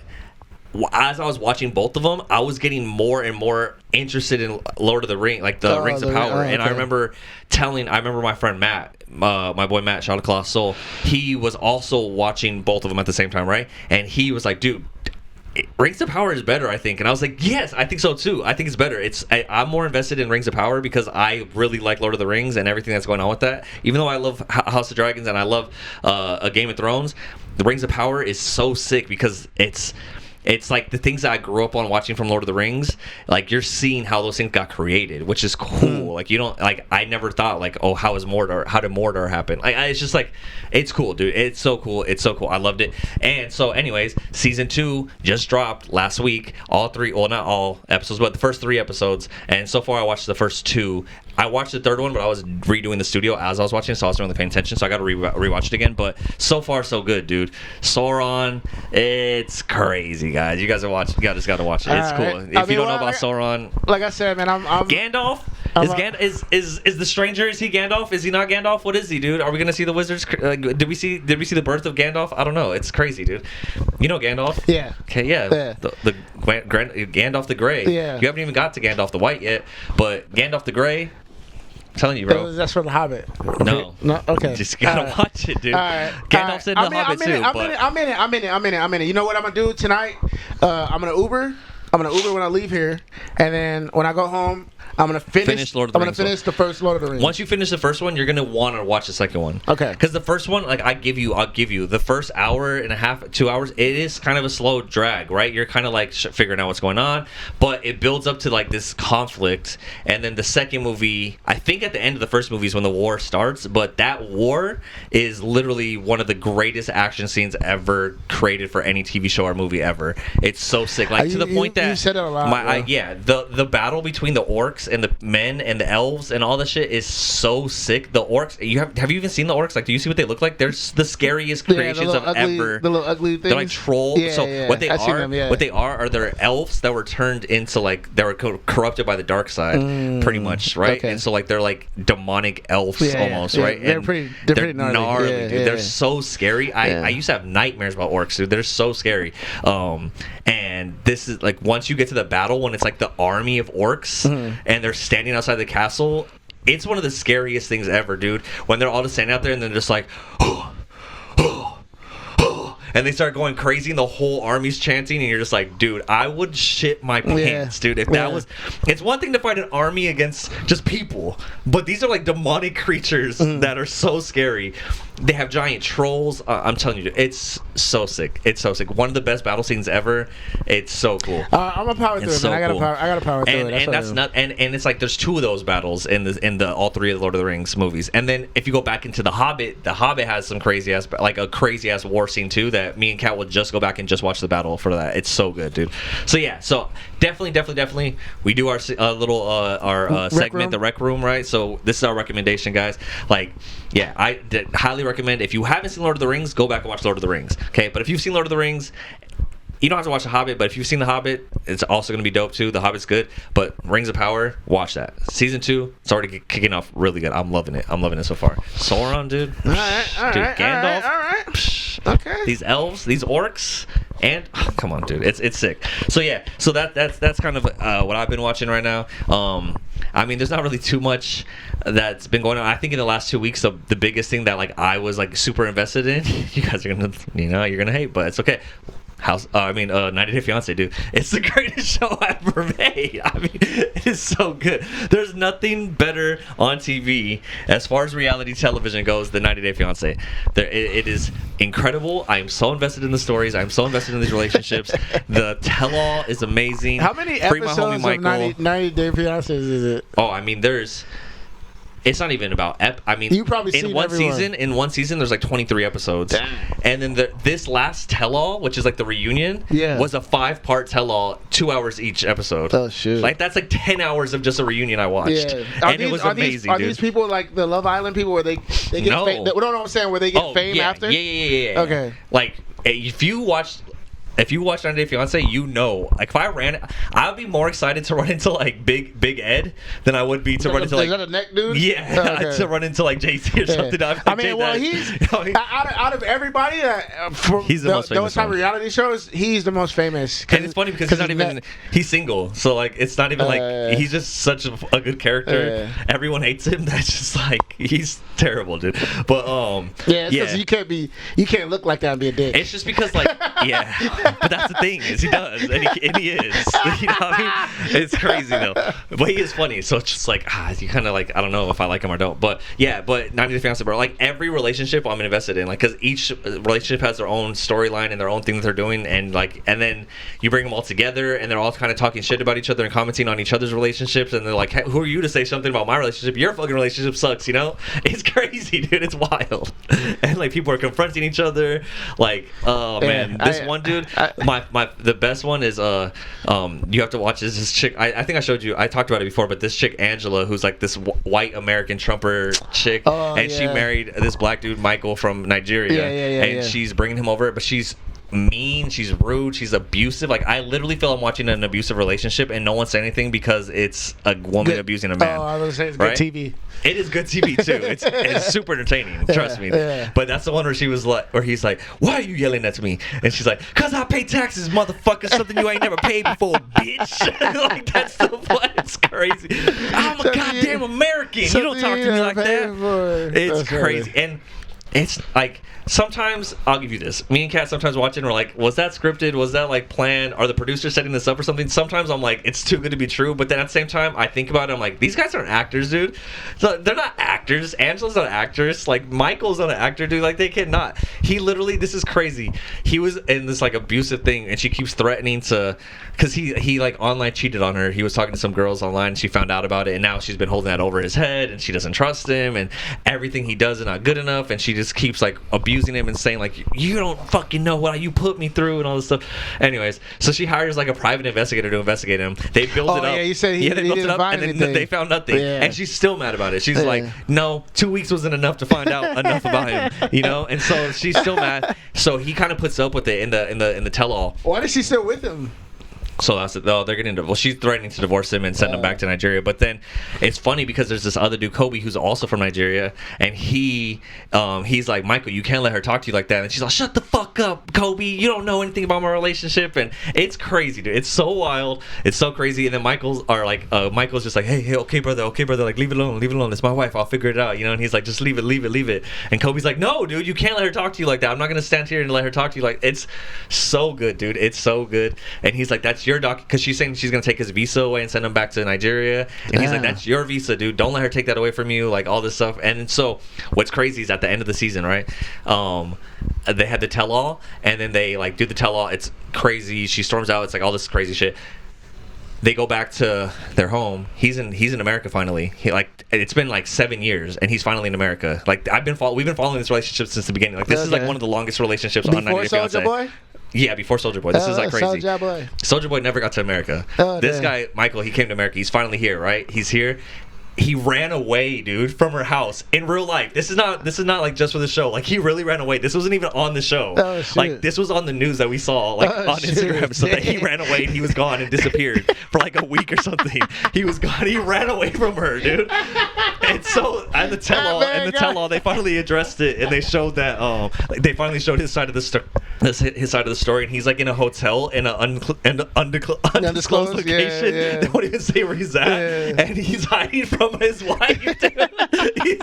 as I was watching both of them, I was getting more and more interested in Lord of the Rings, like the Rings of Power. And I remember my friend Matt, my boy Matt, shout out to Colossal Soul, he was also watching both of them at the same time, right? And he was like, dude, Rings of Power is better, I think. And I was like, yes, I think so too. I think it's better. I'm more invested in Rings of Power because I really like Lord of the Rings and everything that's going on with that. Even though I love House of Dragons and I love A Game of Thrones, the Rings of Power is so sick because it's like the things that I grew up on watching from Lord of the Rings, like you're seeing how those things got created, which is cool. Like you don't like I never thought like, oh, how did Mordor happen? It's just like it's cool, dude. It's so cool. I loved it. And so anyways, season 2 just dropped last week. Not all episodes, but the first 3 episodes. And so far I watched the first 2. I watched the third one, but I was redoing the studio as I was watching, so I wasn't really paying attention, so I got to rewatch it again. But so far, so good, dude. Sauron, it's crazy, guys. You guys just got to watch it. It's cool. If you don't know about Sauron, like I said, man, I'm Gandalf. Is the stranger? Is he Gandalf? Is he not Gandalf? What is he, dude? Are we gonna see the wizards? Did we see the birth of Gandalf? I don't know. It's crazy, dude. You know Gandalf? Yeah. Okay, yeah. The Gandalf the Grey. Yeah. You haven't even got to Gandalf the White yet, but Gandalf the Grey. I'm telling you, bro. That's from The Hobbit. No. Okay. You just gotta watch it, dude. Gandalf's in The Hobbit too. I'm in it. You know what I'm gonna do tonight? I'm gonna Uber. When I leave here, and then when I go home, I'm gonna finish Lord of the Rings. I'm gonna finish the first Lord of the Rings. Once you finish the first one, you're gonna want to watch the second one. Okay. Because the first one, like I'll give you the first hour and a half, 2 hours. It is kind of a slow drag, right? You're kind of like figuring out what's going on, but it builds up to like this conflict, and then the second movie, I think at the end of the first movie is when the war starts. But that war is literally one of the greatest action scenes ever created for any TV show or movie ever. It's so sick, like to the point that you said it a lot. The battle between the orcs and the men and the elves and all the shit is so sick. The orcs, have you even seen the orcs? Like, do you see what they look like? They're the scariest creations of ever. The little ugly things. They're like trolls. Yeah. What they are they're elves that were turned into like they were corrupted by the dark side, pretty much, right? Okay. And so like they're like demonic elves almost, right? They're and pretty gnarly, yeah, dude. Yeah. They're so scary. I used to have nightmares about orcs, dude. They're so scary. And this is like once you get to the battle when it's like the army of orcs and they're standing outside the castle, it's one of the scariest things ever, dude. When they're all just standing out there and they're just like and they start going crazy and the whole army's chanting and you're just like, dude, I would shit my pants, dude. If that was, it's one thing to fight an army against just people, but these are like demonic creatures that are so scary. They have giant trolls. I'm telling you, it's so sick. It's so sick. One of the best battle scenes ever. It's so cool. I'm a power through it, man. I got to power through it. And that's not. And it's like there's 2 of those battles in the all 3 of the Lord of the Rings movies. And then if you go back into the Hobbit has some crazy ass war scene too. That me and Kat will just go back and just watch the battle for that. It's so good, dude. So yeah. So definitely, we do our little segment, the rec room, right? So this is our recommendation, guys. Like, yeah, I highly recommend if you haven't seen Lord of the Rings, go back and watch Lord of the Rings. Okay, but if you've seen Lord of the Rings, you don't have to watch The Hobbit, but if you've seen The Hobbit, it's also going to be dope too. The Hobbit's good, but Rings of Power, watch that. Season 2, it's already kicking off really good. I'm loving it so far. Sauron, dude. All right, Gandalf. All right. Psh, Okay. These elves, these orcs, and come on, dude. It's sick. So yeah, so that's kind of what I've been watching right now. I mean, there's not really too much that's been going on. I think in the last 2 weeks, the biggest thing that like I was like super invested in, you guys are you're gonna hate, but it's okay. 90 Day Fiancé, dude. It's the greatest show ever made. I mean, it is so good. There's nothing better on TV as far as reality television goes than 90 Day Fiancé. It is incredible. I am so invested in the stories. I am so invested in these relationships. The tell-all is amazing. How many Free my episodes homie of 90 Day Fiancé is it? Oh, I mean, there's It's not even about I mean, You probably seen in one everyone. season. In one season, there's like 23 episodes. Damn. And then this last tell-all, which is like the reunion, Yeah. was a 5-part tell-all, 2 hours each episode. Oh, shoot. Like that's like 10 hours of just a reunion I watched, and it was amazing, Are dude. these people like the Love Island people where they get No. fame? No, what I'm saying, where they get fame yeah, after? Yeah. Okay. Like if you watched 90 Day Fiance, you know, like if I ran, I'd be more excited to run into like Big Ed than I would be to run into like. Is that a neck dude? Yeah, Oh, okay. to run into like JC or something. I mean, well, he's out of everybody He's the most famous those type of one. reality shows. He's the most famous. And it's funny because he's not even he's single, so like it's not even like he's just such a good character. Everyone hates him. That's just like he's terrible, dude. But yeah, you can't look like that and be a dick. It's just because like but that's the thing is he does and he is. You know what I mean? It's crazy though. But he is funny, so it's just like you kind of like I don't know if I like him or don't. But 90 Day Fiancé, bro. Like every relationship I'm invested in, like because each relationship has their own storyline and their own thing that they're doing, and then you bring them all together and they're all kind of talking shit about each other and commenting on each other's relationships, and they're like, hey, who are you to say something about my relationship? Your fucking relationship sucks, you know? It's crazy, dude. It's wild. And like people are confronting each other. Like, oh man, this one dude, the best one is you have to watch this chick. I think I showed you. I talked about it before, but this chick Angela, who's like this white American Trumper chick, she married this black dude Michael from Nigeria, and she's bringing him over, but she's mean, she's rude, she's abusive. Like I literally feel I'm watching an abusive relationship and no one said anything because it's a woman abusing a man. Oh, I was gonna say it's right? good TV. It is good TV too. It's super entertaining. Trust me. Yeah. But that's the one where she was like, where he's like, "Why are you yelling at me?" And she's like, "Cause I pay taxes, motherfucker. Something you ain't never paid before, bitch." Like that's the one. It's crazy. I'm a goddamn American. You don't talk to me like that. It's crazy. And it's like sometimes I'll give you this. Me and Kat sometimes watch it and we're like, was that scripted? Was that like planned? Are the producers setting this up or something? Sometimes I'm like, it's too good to be true. But then at the same time, I think about it. I'm like, these guys aren't actors, dude. So they're not actors. Angela's not an actress. Like Michael's not an actor, dude. Like they cannot. He literally, this is crazy. He was in this like abusive thing and she keeps threatening to, because he like online cheated on her. He was talking to some girls online and she found out about it and now she's been holding that over his head and she doesn't trust him and everything he does is not good enough and she just keeps like abusing him and saying like, you don't fucking know what you put me through and all this stuff. Anyways, so she hires like a private investigator to investigate him. They build it up. Yeah, you said they built it up and then they found nothing. Yeah. And she's still mad about it. She's like, no, 2 weeks wasn't enough to find out enough about him, you know? And so she's still mad. So he kind of puts up with it in the tell-all. Why is she still with him? So that's it. Oh, they're getting well. She's threatening to divorce him and send him back to Nigeria. But then it's funny because there's this other dude, Kobe, who's also from Nigeria, and he's like, Michael, you can't let her talk to you like that. And she's like, shut the fuck up, Kobe. You don't know anything about my relationship. And it's crazy, dude. It's so wild. It's so crazy. And then Michael's just like, hey, okay, brother, like leave it alone. It's my wife. I'll figure it out, you know. And he's like, just leave it. And Kobe's like, no, dude, you can't let her talk to you like that. I'm not gonna stand here and let her talk to you like. It's so good, dude. It's so good. And he's like, that's your doc, because she's saying she's gonna take his visa away and send him back to Nigeria, and he's like, that's your visa, dude, don't let her take that away from you, like all this stuff. And so what's crazy is at the end of the season, right, they had the tell-all and then they like do the tell-all. It's crazy. She storms out. It's like all this crazy shit. They go back to their home. He's in America finally. It's been like 7 years and he's finally in America. Like we've been following this relationship since the beginning. Like this is like one of the longest relationships on 90 Day Fiancé. Soulja Boy? Yeah, before Soulja Boy. This is like crazy. Soulja Boy never got to America. This guy, Michael, he came to America. He's finally here, right? He's here. He ran away, dude, from her house in real life. This is not like just for the show. Like he really ran away. This wasn't even on the show. Oh, shit. Like this was on the news that we saw like on Instagram. So that he ran away and he was gone and disappeared for like a week or something. He was gone. He ran away from her, dude. And so at the tell-all, they finally addressed it and they showed that they finally showed his side of the story. His side of the story, and he's like in a hotel in an undisclosed location. Yeah. They won't even say where he's at, and he's hiding from his wife. Dude.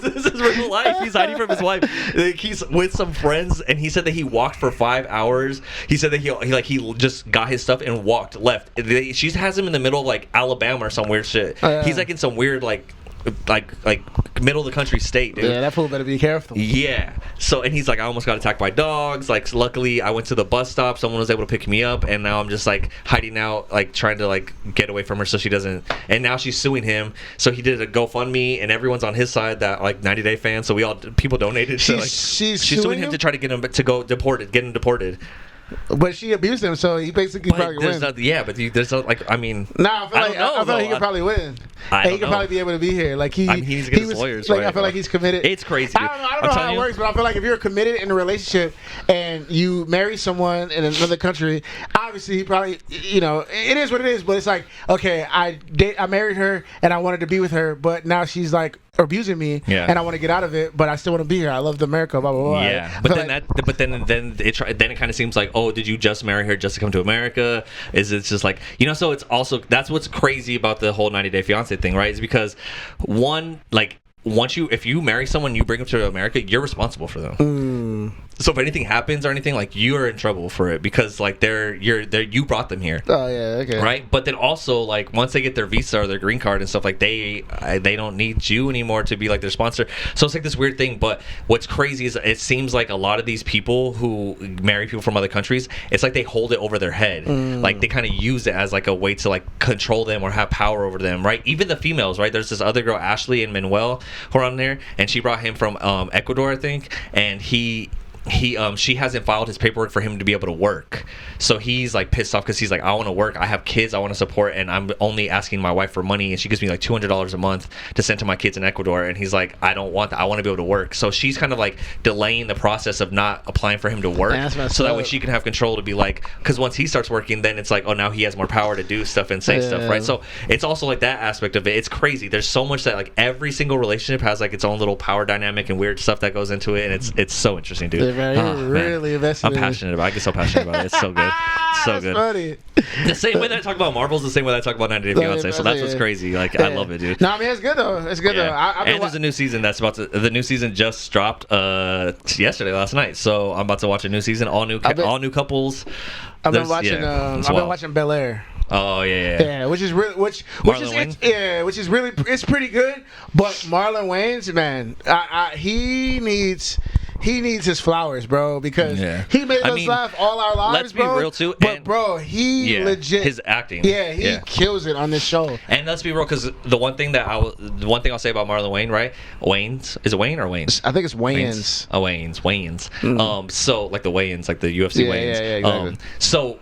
This is real life. He's hiding from his wife. He's with some friends, and he said that he walked for 5 hours. He said that he just got his stuff and left. She has him in the middle of like Alabama or some weird shit. He's like in some weird like middle of the country state, dude. Yeah, that fool better be careful. Yeah. So, and he's like, I almost got attacked by dogs. Like, luckily, I went to the bus stop. Someone was able to pick me up, and now I'm just like hiding out, like trying to like get away from her so she doesn't. And now she's suing him. So he did a GoFundMe, and everyone's on his side. That like 90 Day fan. So people donated. She's suing him to try to get him to go deported, get him deported. But she abused him, so he basically probably wins. There's no, like, I mean... Nah, I feel like he could probably win. He could probably be able to be here. Like he needs to get his lawyers, like, I feel like he's committed. It's crazy. I don't know how it works, but I feel like if you're committed in a relationship and you marry someone in another country, obviously he probably, you know, it is what it is, but it's like, okay, I married her and I wanted to be with her, but now she's like abusing me, and I want to get out of it, but I still want to be here. I love America, blah blah blah. Yeah, but then it kind of seems like, oh, did you just marry her just to come to America? Is it just like, you know? So it's also, that's what's crazy about the whole 90 Day Fiance thing, right? Is because one, like, if you marry someone, you bring them to America, you're responsible for them. So if anything happens or anything, like, you're in trouble for it because like you brought them here. Oh yeah, okay. Right, but then also like once they get their visa or their green card and stuff, like they don't need you anymore to be like their sponsor. So it's like this weird thing. But what's crazy is it seems like a lot of these people who marry people from other countries, it's like they hold it over their head. Like they kind of use it as like a way to like control them or have power over them. Right, even the females. Right, there's this other girl, Ashley and Manuel, who are on there, and she brought him from Ecuador, I think, and she hasn't filed his paperwork for him to be able to work, so he's like pissed off because he's like, I want to work, I have kids I want to support, and I'm only asking my wife for money, and she gives me like $200 a month to send to my kids in Ecuador, and he's like, I don't want that, I want to be able to work. So she's kind of like delaying the process of not applying for him to work, so that way she can have control to be like, because once he starts working, then it's like, oh, now he has more power to do stuff and say stuff, right? So it's also like that aspect of it. It's crazy. There's so much that like every single relationship has like its own little power dynamic and weird stuff that goes into it, and it's so interesting, dude. Really invested. I'm passionate about it. I get so passionate about it. It's so good. So good. Funny. The same way that I talk about Marvel's the same way that I talk about 90 Day Fiance. So that's what's crazy. Like, I love it, dude. No, I mean, it's good though. It's good though. And there's a new season that's about to. The new season just dropped last night. So I'm about to watch a new season. All new couples. I've been watching Bel Air. Oh yeah, which is really which is really, it's pretty good. But Marlon Wayans, man, he needs his flowers, bro, because he made us laugh all our lives, bro. Let's be real too. But bro, he legit, his acting. Yeah, he kills it on this show. And let's be real, because the one thing I'll say about Marlon Wayne, right? Wayans, is it Wayne or Waynes? I think it's Wayans. Oh, Wayans. So like the Wayans, like the UFC Wayans. Yeah, exactly. So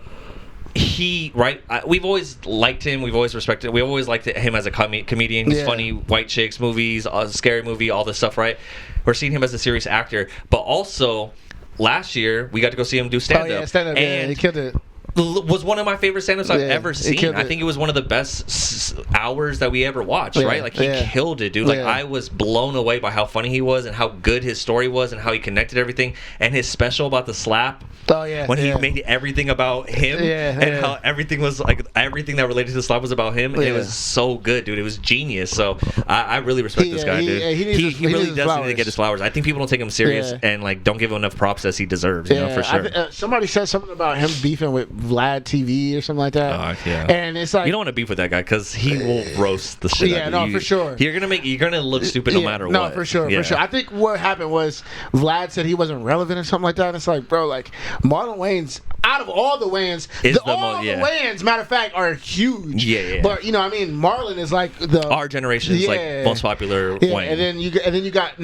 we've always liked him, we've always respected, we always liked him as a comedian. He's funny, white chicks movies, scary movie, all this stuff, right? We're seeing him as a serious actor, but also last year we got to go see him do stand-up. And he killed it. Was one of my favorite stand-ups I've ever seen. I think it was one of the best hours that we ever watched, right? Like, he killed it, dude. Like, I was blown away by how funny he was and how good his story was and how he connected everything. And his special about the slap. Oh, yeah. When he made everything about him and how everything was, like, everything that related to the slap was about him. It was so good, dude. It was genius. So, I really respect this guy, dude. He really does need to get his flowers. I think people don't take him serious and, like, don't give him enough props as he deserves, you know, for sure. Somebody said something about him beefing with Vlad TV or something like that. And it's like, you don't want to beef with that guy because he will roast the shit out of you. For sure. You're gonna look stupid no matter what. No, for sure. I think what happened was Vlad said he wasn't relevant or something like that. And it's like, bro, like, Marlon Wayans, out of all the Wayans, the Wayans, matter of fact, are huge. Yeah. But you know, I mean, Marlon is like our generation's like most popular Wayne. And then you got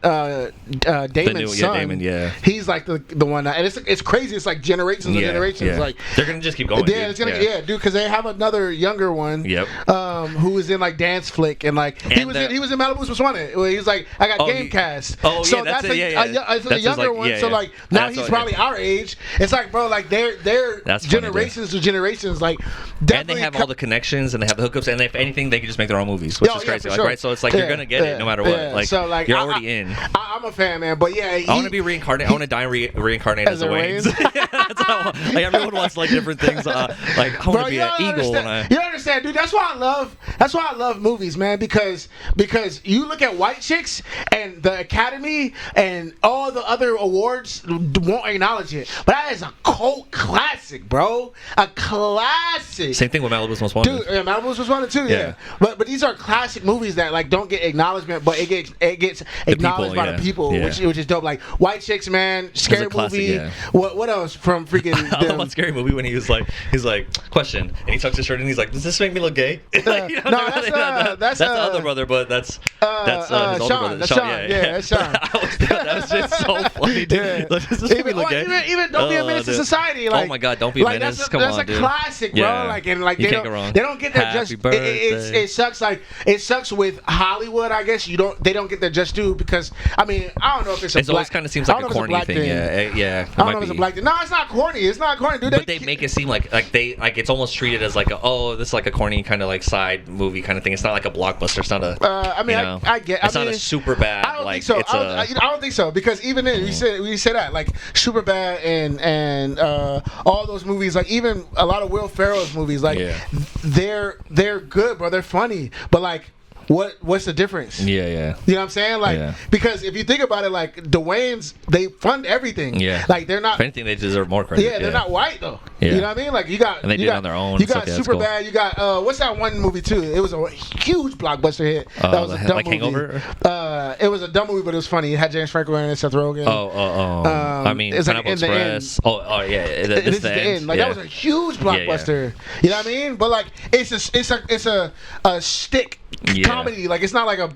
Damon's son. Damon, he's like the one, and it's crazy. It's like generations and generations. Like, they're gonna just keep going. It's gonna, dude, because they have another younger one. Who was in like Dance Flick and like he was in Malibu's Most Wanted. He was like, I got Gamecast. So that's a younger one. So like now he's probably our age. It's like, bro, like they're generations to generations. Like, and they have all the connections and they have the hookups, and if anything, they can just make their own movies, which is crazy, like, right? So it's like you're gonna get it no matter what. Like, so, like, you're already in. fan. I'm a fan, man. But yeah, I want to be reincarnated. I want to die reincarnated as a Wayne's. Yeah, that's what I want. Like everyone wants like different things. Like I want to be an eagle. You understand, dude? That's why I love movies, man. Because you look at white chicks and the Academy and all the other awards won't acknowledge it, but that is a cult classic, bro. A classic. Same thing with Malibu's Most Wanted. Dude, yeah, Malibu's Most Wanted too. Yeah. But these are classic movies that like don't get acknowledgement, but it gets acknowledged by the people, which is dope. Like White Chicks, man, Scary Movie. Yeah. What else from freaking? I love that Scary Movie when he's like, question, and he tucks his shirt and he's like, does this make me look gay? Like, you know, that's the other brother, but that's his older brother. That's Sean. Yeah, that's Sean. That was just so funny, dude. Yeah. Does this make me look gay? Even Don't Be a Menace to Society. Like, oh my God, Don't Be a Menace. That's a classic, bro. Yeah. Like and like you they can't go wrong. don't get their Happy just. birthday. It sucks. Like it sucks with Hollywood. I guess they don't get their just due because I mean I don't know if it's a. It always kind of seems like a corny thing. Yeah. I don't know if it's a black thing. No, it's not corny. It's not corny, dude. But they make it seem like it's almost treated as like this is like a corny kind of like side movie kind of thing. It's not like a blockbuster. It's not a. I mean, I get. It's not a super bad. I don't like think so. I don't think so because even then we said that like super bad and all those movies like even a lot of Will Ferrell's movies like they're good, bro. They're funny, but like. What's the difference? Yeah. You know what I'm saying? Like, because if you think about it, like the Wayans, they fund everything. Yeah. Like they're not. If anything, they deserve more credit. Yeah, they're not white though. Yeah. You know what I mean? Like you got. And they did it on their own. You got stuff. Superbad. Cool. You got what's that one movie too? It was a huge blockbuster hit. That was a dumb like movie. Hangover. It was a dumb movie, but it was funny. It had James Franco in it, Seth Rogen. I mean, it's like Pineapple Express. Oh yeah. This is the end. Like that was a huge blockbuster. You know what I mean? But like it's a stick comedy. Like it's not like a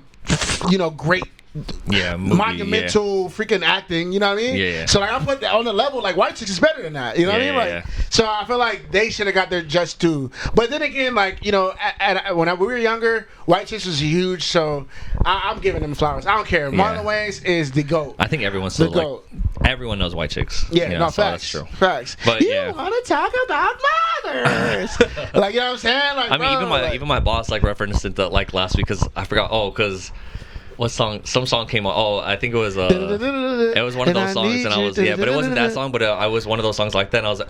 great movie, monumental freaking acting, you know what I mean? Yeah. So like I put that on the level like White Chicks is better than that, you know what I mean? Like so I feel like they should have got their just due. But then again, like when we were younger, White Chicks was huge, so I'm giving them flowers. I don't care. Marlon Wayans is the GOAT. I think everyone's still like everyone knows White Chicks. Yeah, no, facts. That's true. Facts. But you want to talk about mothers? Like you know what I'm saying? Like I mean, even my boss like referenced it like last week because I forgot. Because. What song? Some song came on. I think it was. It was one of those songs, and I was but it wasn't that song. But I was one of those songs like that. And I was like,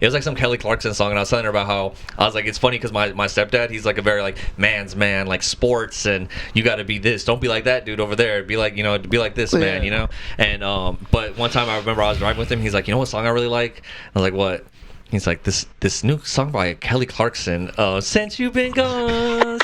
it was like some Kelly Clarkson song, and I was telling her about how I was like, it's funny because my stepdad, he's like a very like man's man, like sports, and you got to be this. Don't be like that dude over there. Be like be like this man, you know. And but one time I remember I was driving with him. He's like, you know what song I really like? I was like, what? He's like, this new song by Kelly Clarkson, Since You've Been Gone,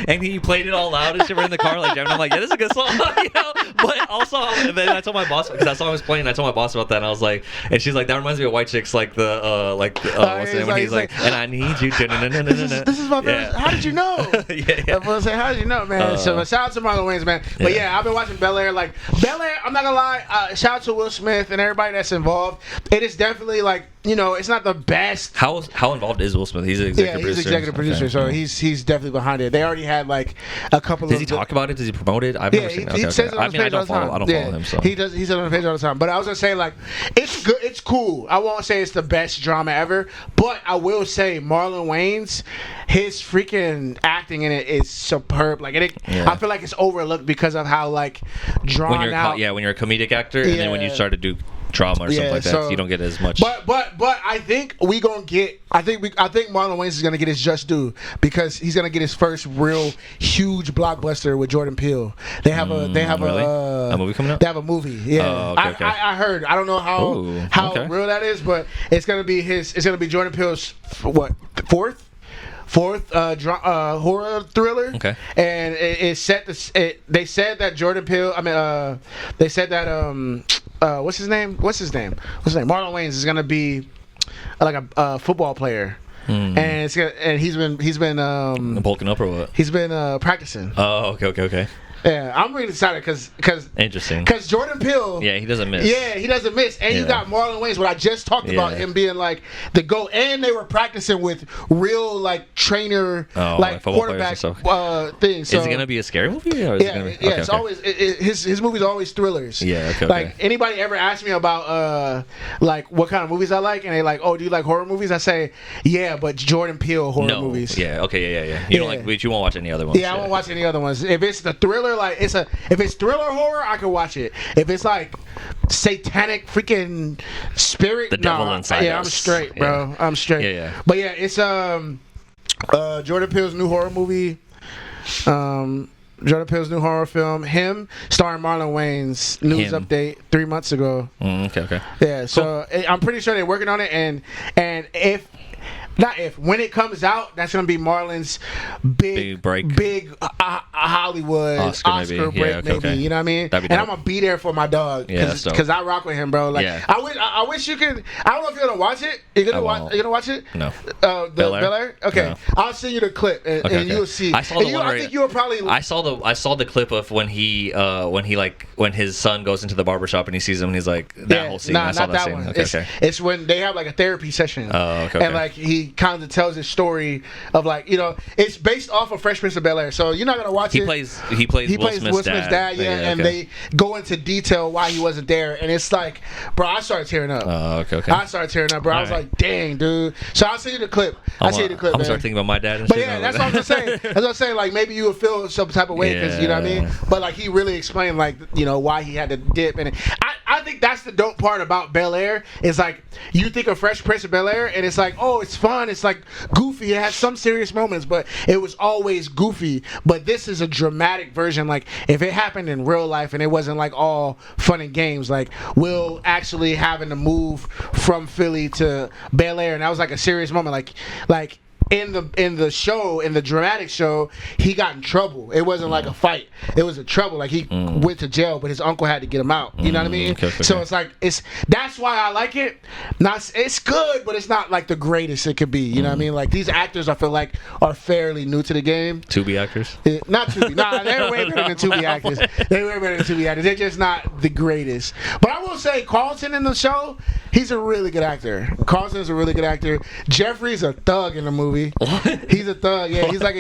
and he played it all loud and shit right in the car, like jamming. I'm like, yeah, this is a good song, you know. But also, and then I told my boss because that song was playing. I told my boss about that, and I was like, and she's like, that reminds me of White Chicks, like what's it when he's like, and I need you. This is my favorite. How did you know? Yeah. How did you know, man? So shout out to Marlon Wayans, man. But yeah, I've been watching Bel Air. Like Bel Air, I'm not gonna lie. Shout out to Will Smith and everybody that's involved. It is definitely like. It's not the best. How involved is Will Smith? He's an executive producer. Yeah, he's executive producer, so he's definitely behind it. They already had like a couple. Does he talk about it? Does he promote it? I've never seen it. He says it on his page all the time. I don't follow him. So he says it on the page all the time. But I was gonna say like it's good. It's cool. I won't say it's the best drama ever, but I will say Marlon Wayans, his freaking acting in it is superb. Like I feel like it's overlooked because of how like drawn out. When you're a comedic actor, and then when you start to do drama or something like that, so you don't get as much. But I think we gonna get. I think Marlon Wayans is gonna get his just due because he's gonna get his first real huge blockbuster with Jordan Peele. They have a movie coming out. They have a movie. Yeah, okay. I heard. I don't know how real that is, but it's gonna be It's gonna be Jordan Peele's fourth horror thriller. Okay. And it's set. They said that Jordan Peele. They said that what's his name? Marlon Wayans is gonna be like a football player. And he's been bulking up or what? He's been practicing. Oh, okay. Yeah, I'm really excited because interesting. Because Jordan Peele, he doesn't miss. Yeah, he doesn't miss, and you got Marlon Wayans. What I just talked about him being like the GOAT, and they were practicing with real like trainer like quarterback things. So, is it gonna be a scary movie? Or is it gonna be, it's always his movies are always thrillers. Yeah, okay. Like anybody ever asked me about like what kind of movies I like, and they like, oh, do you like horror movies? I say, yeah, but Jordan Peele horror movies. Yeah, okay, yeah. You don't like, but you won't watch any other ones. Yeah, I won't watch any other ones. If it's the thriller. thriller, like if it's thriller horror, I can watch it. If it's like satanic freaking spirit, the devil inside I'm us. straight, bro. Yeah. I'm straight. Yeah. But yeah, it's Jordan Peele's new horror movie. Jordan Peele's new horror film. Him starring Marlon Wayne's news update 3 months ago. Okay. Yeah, cool. so I'm pretty sure they're working on it, and when it comes out, that's gonna be Marlon's big break, big Hollywood Oscar break, maybe. You know what I mean? And I'm gonna be there for my dog, because I rock with him, bro. Like, I wish you could. I don't know if you're gonna watch it. You're gonna watch it? No. Bel Air? Okay, No. I'll send you the clip, and you'll see. I saw the one. I think you'll probably. I saw the clip of when his son goes into the barbershop and he sees him and he's like that whole scene. Nah, I saw not that that scene. one. Okay. It's when they have like a therapy session. Oh, okay. And like he kind of tells his story of like, it's based off of Fresh Prince of Bel Air, so you're not gonna watch He it. plays Will Smith's dad. And they go into detail why he wasn't there, and it's like, bro, I started tearing up. Oh, okay. I started tearing up, bro. I was like, dang, dude. So I'll send you the clip. I'm gonna start thinking about my dad. And but shit. yeah, that's what I'm just saying. That's what I'm saying. Like, maybe you would feel some type of way because you know what I mean. But like, he really explained like, why he had to dip, and I think that's the dope part about Bel Air. Is like, you think of Fresh Prince of Bel Air, and it's like, oh, it's fun. It's like goofy. It has some serious moments, but it was always goofy. But this is a dramatic version. Like, if it happened in real life and it wasn't like all fun and games, like Will actually having to move from Philly to Bel Air, and that was like a serious moment. Like in the show, in the dramatic show, he got in trouble. It wasn't like a fight. It was a trouble. Like, he went to jail, but his uncle had to get him out. You know what I mean? Okay. So it's like, that's why I like it. It's good, but it's not like the greatest it could be. You know what I mean? Like, these actors, I feel like, are fairly new to the game. Tubi actors? Not Tubi. Nah, they're way better than Tubi actors. They're way better than Tubi actors. They're just not the greatest. But I will say, Carlton in the show, he's a really good actor. Carlton is a really good actor. Jeffrey's a thug in the movie. What? He's a thug. Yeah, he's like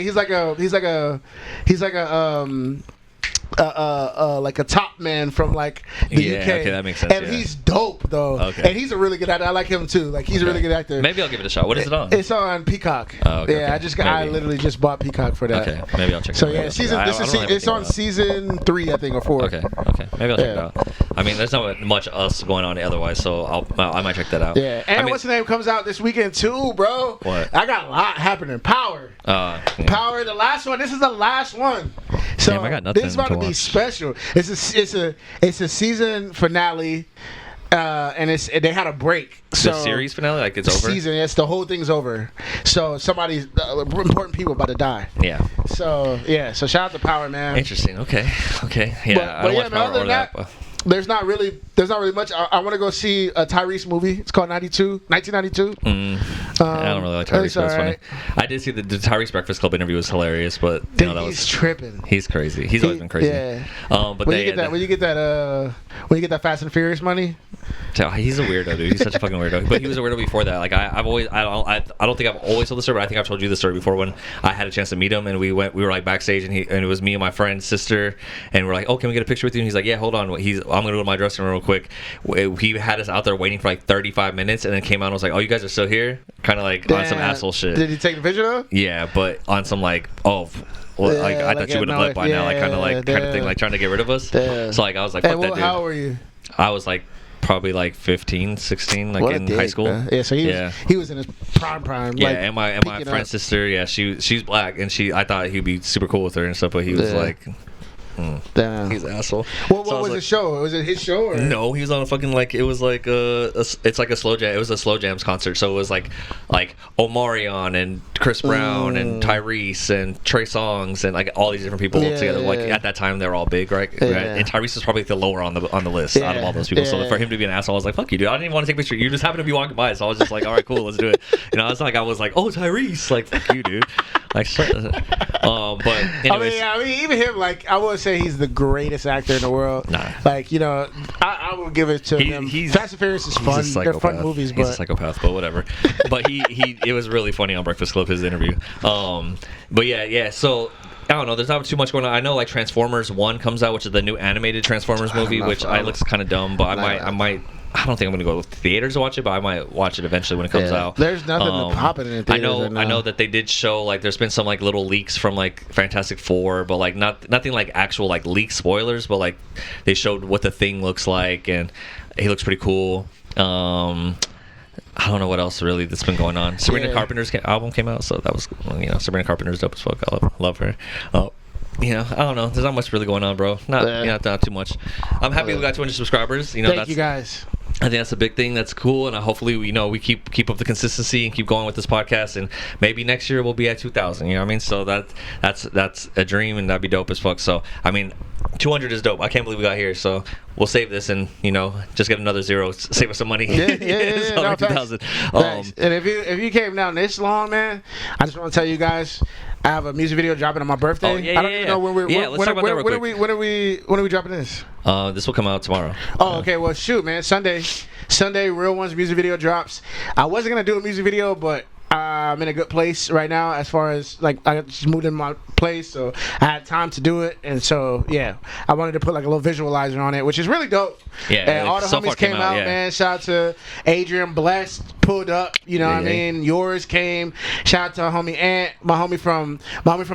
a top man from like the UK. Okay, that makes sense. And he's dope though. Okay. And he's a really good actor. I like him too. Like, he's a really good actor. Maybe I'll give it a shot. What is it on? It's on Peacock. Oh, okay, yeah, okay. I literally just bought Peacock for that. Okay, maybe I'll check it out. So yeah, it's on season 3, I think, or 4. Okay. Maybe I'll check it out. I mean, there's not much else going on otherwise, so I might check that out. Yeah, and what's the name comes out this weekend too, bro? What? I got a lot happening. Power. Power, the last one. This is the last one. So damn, I got nothing this is about to be special. It's a season finale. And they had a break. So the series finale, like it's over. Yes, the whole thing's over. So somebody's important people about to die. Yeah. So shout out to Power, man. Interesting. Okay. Yeah. But yeah, man, other than that, there's not really much. I want to go see a Tyrese movie. It's called 1992. I don't really like Tyrese, but it's funny. I did see the Tyrese Breakfast Club interview was hilarious, but that was tripping. He's crazy. He's always been crazy. Yeah. But when you get that Fast and Furious money. He's a weirdo, dude. He's such a fucking weirdo. But he was a weirdo before that. Like I don't think I've always told the story, but I think I've told you the story before when I had a chance to meet him and we were like backstage and it was me and my friend's sister and we're like, oh, can we get a picture with you? And he's like, yeah, hold on. I'm gonna go to my dressing room real quick. He had us out there waiting for like 35 minutes and then came out and was like, oh, you guys are still here? Kind of like on some asshole shit. Did he take the picture though? Yeah, but on some like, oh. Well, like I thought you would have left by now, like kind of thing, like trying to get rid of us. So like I was like, fuck that dude. How old were you? I was like probably like 15, 16, like in high school. Bro. Yeah, so he was in his prime. Yeah, like, and my friend's sister, yeah, she's black, and I thought he'd be super cool with her and stuff, but he was like. Damn. He's an asshole. What was the show? Was it his show? Or? No, he was on a fucking like it was like it's like a slow jam. It was a slow jams concert, so it was like Omarion and Chris Brown and Tyrese and Trey Songz and like all these different people together. Like at that time, they were all big, right? And Tyrese was probably the lower on the list out of all those people. So for him to be an asshole, I was like, "Fuck you, dude! I didn't even want to take a picture. You just happened to be walking by, so I was just like, all right, cool, let's do it." You know, I was like, "Oh, Tyrese!" Like, fuck you, dude. Like, but anyways. I mean, even him, like, I would say he's the greatest actor in the world. Nah. Like, I will give it to him. Fast and Furious is fun. They're fun movies, but he's a psychopath, but whatever. But it was really funny on Breakfast Club, his interview. But yeah. So I don't know. There's not too much going on. I know like Transformers 1 comes out, which is the new animated Transformers movie, which looks kind of dumb, but I might I don't think I'm gonna go to theaters to watch it, but I might watch it eventually when it comes out. There's nothing popping in theaters. I know that they did show like there's been some like little leaks from like Fantastic Four, but like nothing like actual like leak spoilers, but like they showed what the Thing looks like, and he looks pretty cool. I don't know what else really that's been going on. Sabrina Carpenter's album came out, so that was, you know, Sabrina Carpenter's dope as fuck. I love her. You know, I don't know. There's not much really going on, bro. Not too much. I'm happy we got 200 subscribers. You know, thank you guys. I think that's a big thing. That's cool, and hopefully, you know, we keep up the consistency and keep going with this podcast, and maybe next year we'll be at 2,000. You know what I mean? So that's a dream, and that'd be dope as fuck. So I mean, 200 is dope. I can't believe we got here. So we'll save this, and you know, just get another zero, save us some money. Yeah. No, 2,000. And if you came down this long, man, I just want to tell you guys, I have a music video dropping on my birthday. I don't even know when we're. Let's talk about that real quick. When are we dropping this? This will come out tomorrow. Oh, okay. Well, shoot, man. Sunday, Real One's music video drops. I wasn't gonna do a music video, but I'm in a good place right now as far as like I just moved in my place, so I had time to do it, and so yeah, I wanted to put like a little visualizer on it, which is really dope. Yeah, and all the homies came out, man. Shout out to Adrian Blest, pulled up. You know what I mean? Yours came. Shout out to homie Ant, my homie from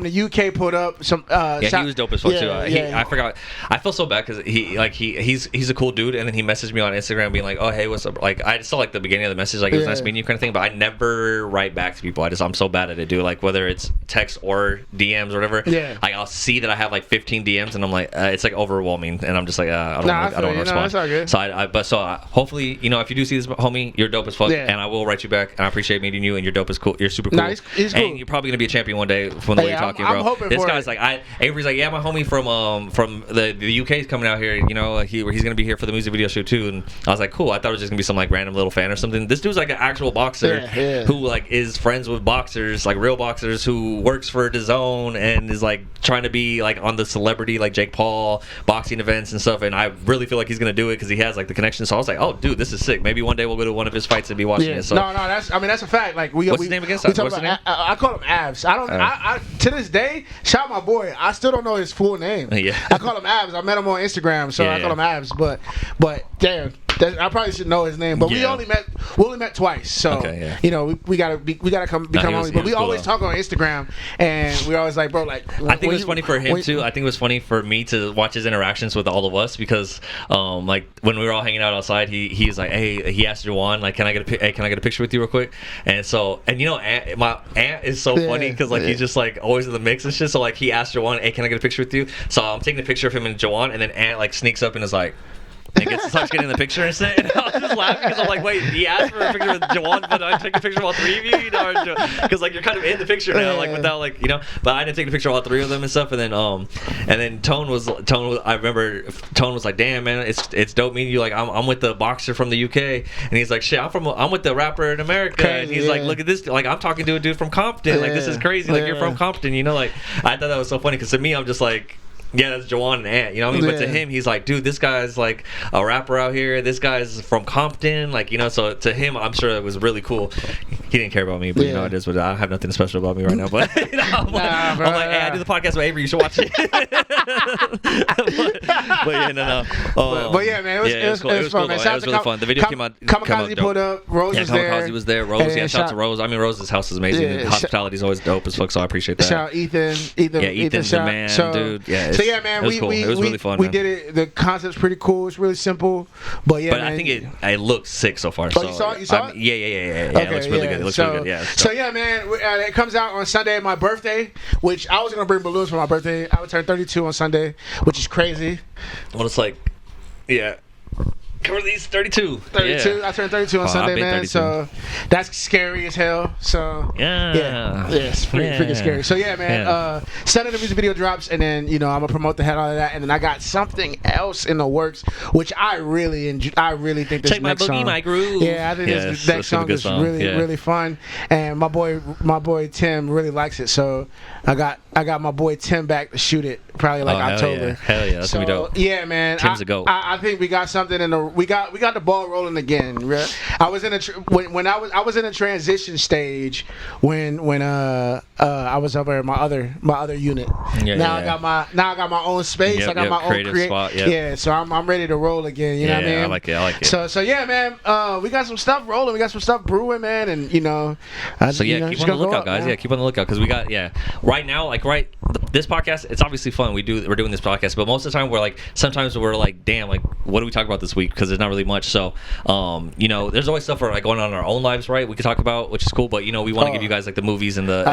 the UK pulled up. He was dope as fuck too. I forgot. I feel so bad because he's a cool dude, and then he messaged me on Instagram being like, oh hey, what's up? Like I saw like the beginning of the message, like it was nice meeting you kind of thing, but I never write back to people. I'm so bad at it, dude. Like whether it's text or DMs or whatever. Yeah. Like I'll see that I have like 15 DMs, and I'm like, it's like overwhelming, and I'm just like, I don't want to respond. That's all good. So hopefully, you know, if you do see this, homie, you're dope as fuck, and I will write you back, and I appreciate meeting you, and you're dope as cool. You're super cool. Nah, he's cool. And you're probably gonna be a champion one day from the way you're talking, bro. I'm hoping this for guy's it. like, Avery's like, yeah, my homie from the UK is coming out here. You know, like he's gonna be here for the music video shoot too. And I was like, cool. I thought it was just gonna be some like random little fan or something. This dude's like an actual boxer who like is friends with boxers, like real boxers, who works for DAZN and is like trying to be like on the celebrity like Jake Paul boxing events and stuff. And I really feel like he's gonna do it because he has like the connection. So I was like, oh, dude, this is sick. Maybe one day we'll go to one of his fights and be watching it. So no, that's a fact. Like what's his name again? I call him Abs. I to this day, shout out my boy. I still don't know his full name. Yeah. I call him Abs. I met him on Instagram, so I call him Abs. But damn, I probably should know his name. But we only met twice, so you know we gotta become homies. But we always talk on Instagram, and we're always like, bro, like. I think it was funny for him too. I think it was funny for me to watch his interactions with all of us because, like when we were all hanging out outside, he's like, hey, he asked Juwan, like, can I get a picture with you real quick? And so, and you know, my aunt is so funny because like he's just like always in the mix and shit. So like he asked Juwan, hey, can I get a picture with you? So I'm taking a picture of him and Juwan, and then Aunt like sneaks up and is like. And starts getting in the picture and shit. And I was just laughing because I'm like, wait, he asked for a picture with Juwan, but I take a picture of all three of you, know? Because like you're kind of in the picture now, like without like, you know. But I didn't take a picture of all three of them and stuff. And then Tone was. I remember Tone was like, damn man, it's dope meeting you. Like I'm with the boxer from the UK, and he's like, shit, I'm with the rapper in America. Crazy, and he's like, look at this. Like I'm talking to a dude from Compton. Like this is crazy. Like you're from Compton, you know. Like I thought that was so funny because to me, I'm just like. Yeah, that's Juwan and Ant, you know what I mean? But to him, he's like, dude, this guy's like a rapper out here. This guy's from Compton, like, you know. So to him, I'm sure it was really cool. He didn't care about me, but you know, it is what I have nothing special about me right now. But you know, I'm like, hey, I do the podcast with Avery. You should watch it. but yeah, no. But yeah, man, it was fun. Cool, man. It was really fun. The video came out. Kamikaze pulled up. Rose was there. Kamikaze was there. Rose, shout out to Rose. I mean, Rose's house is amazing. Hospitality is always dope as fuck, so I appreciate that. Shout out Ethan. Yeah, Ethan's the man, dude. Yeah. So yeah, man, it was really fun. We did it. The concept's pretty cool. It's really simple, but yeah. But man, I think it looks sick so far. Oh, you saw it? Yeah. Okay, it looks really good. It looks really good. Yeah. So yeah, man, it comes out on Sunday, my birthday. Which I was gonna bring balloons for my birthday. I would turn 32 on Sunday, which is crazy. Well, it's like, yeah. Cover these 32. 32. Yeah. I turned 32 on Sunday, man. 32. So that's scary as hell. So yeah, it's freaking scary. So yeah, man. Sunday the music video drops, and then you know I'm gonna promote the hell out of that, and then I got something else in the works, which I really enjoy. I really think this next song. My groove. Yeah, I think this next song is really fun, and my boy Tim really likes it. So I got my boy Tim back to shoot it probably like October. Hell yeah, that's gonna be dope. Yeah, man. Tim's a goat. I think we got something in the we got the ball rolling again. I was in when I was in a transition stage when I was over at my other unit. Now I got my own space. I got my own creative spot. Yeah, so I'm ready to roll again. You know what I mean? I like it. So yeah, man. We got some stuff rolling. We got some stuff brewing, man, and keep on the lookout, guys. Yeah, keep on the lookout because we got right now, this podcast. It's obviously fun. We're doing this podcast, but most of the time sometimes we're like, damn, like what do we talk about this week? Because there's not really much. So there's always stuff for like going on in our own lives, right? We could talk about, which is cool. But we want to give you guys like the movies and the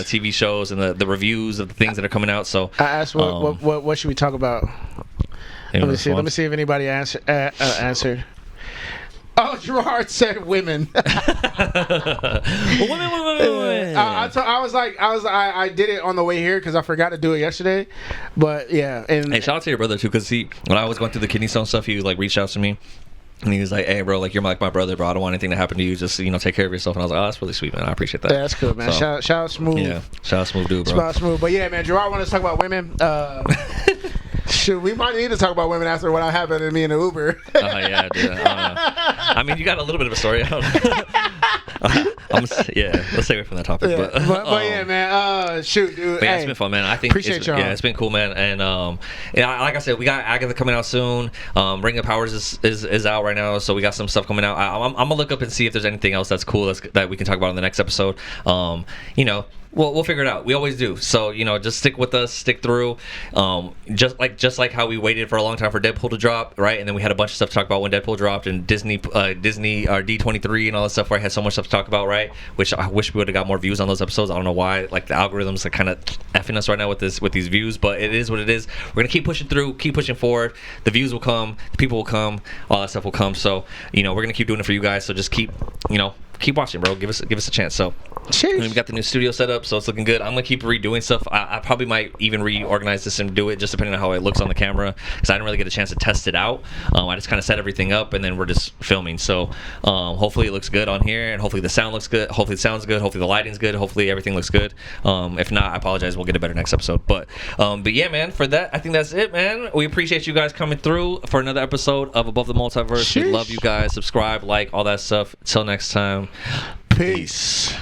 TV shows and the reviews of the things that are coming out. So I asked what should we talk about? Let me see if anybody answered. Oh, Gerard said women. women. I did it on the way here because I forgot to do it yesterday. But yeah, and hey, shout out to your brother too, because when I was going through the kidney stone stuff, he like reached out to me. And he was like, "Hey, bro, like you're like my brother, bro. I don't want anything to happen to you. Just take care of yourself." And I was like, "Oh, that's really sweet, man. I appreciate that." Yeah, that's cool, man. So, shout out Smooth. Yeah, shout out Smooth, dude, bro. Shout out Smooth. But yeah, man, Gerard wanted to talk about women. Shoot, we might need to talk about women after what happened to me in the Uber. Yeah, dude. I mean, you got a little bit of a story. Let's stay away from that topic. Yeah, but yeah, man. Shoot, dude. But yeah, it's been fun, man. I think appreciate y'all. Yeah, it's been cool, man. And like I said, we got Agatha coming out soon. Ring of Powers is out right now, so we got some stuff coming out. I'm gonna look up and see if there's anything else that's cool that we can talk about in the next episode. We'll figure it out. We always do. So just stick with us, stick through. Just like how we waited for a long time for Deadpool to drop, right? And then we had a bunch of stuff to talk about when Deadpool dropped, and Disney or D23 and all that stuff, right? Had so much stuff to talk about, right? Which I wish we would have got more views on those episodes. I don't know why. Like the algorithms are kind of effing us right now with these views, but it is what it is. We're gonna keep pushing through, keep pushing forward. The views will come, the people will come, all that stuff will come. So we're gonna keep doing it for you guys. So just keep watching, bro. Give us a chance. So we got the new studio set up, so it's looking good. I'm gonna keep redoing stuff. I probably might even reorganize this and do it just depending on how it looks on the camera, because I didn't really get a chance to test it out. I just kind of set everything up and then we're just filming. So hopefully it looks good on here, and hopefully the sound looks good. Hopefully the sound's good. Hopefully the lighting's good. Hopefully everything looks good. If not, I apologize. We'll get it better next episode. But yeah, man. For that, I think that's it, man. We appreciate you guys coming through for another episode of Above the Multiverse. We love you guys. Subscribe, like, all that stuff. Until next time. Peace.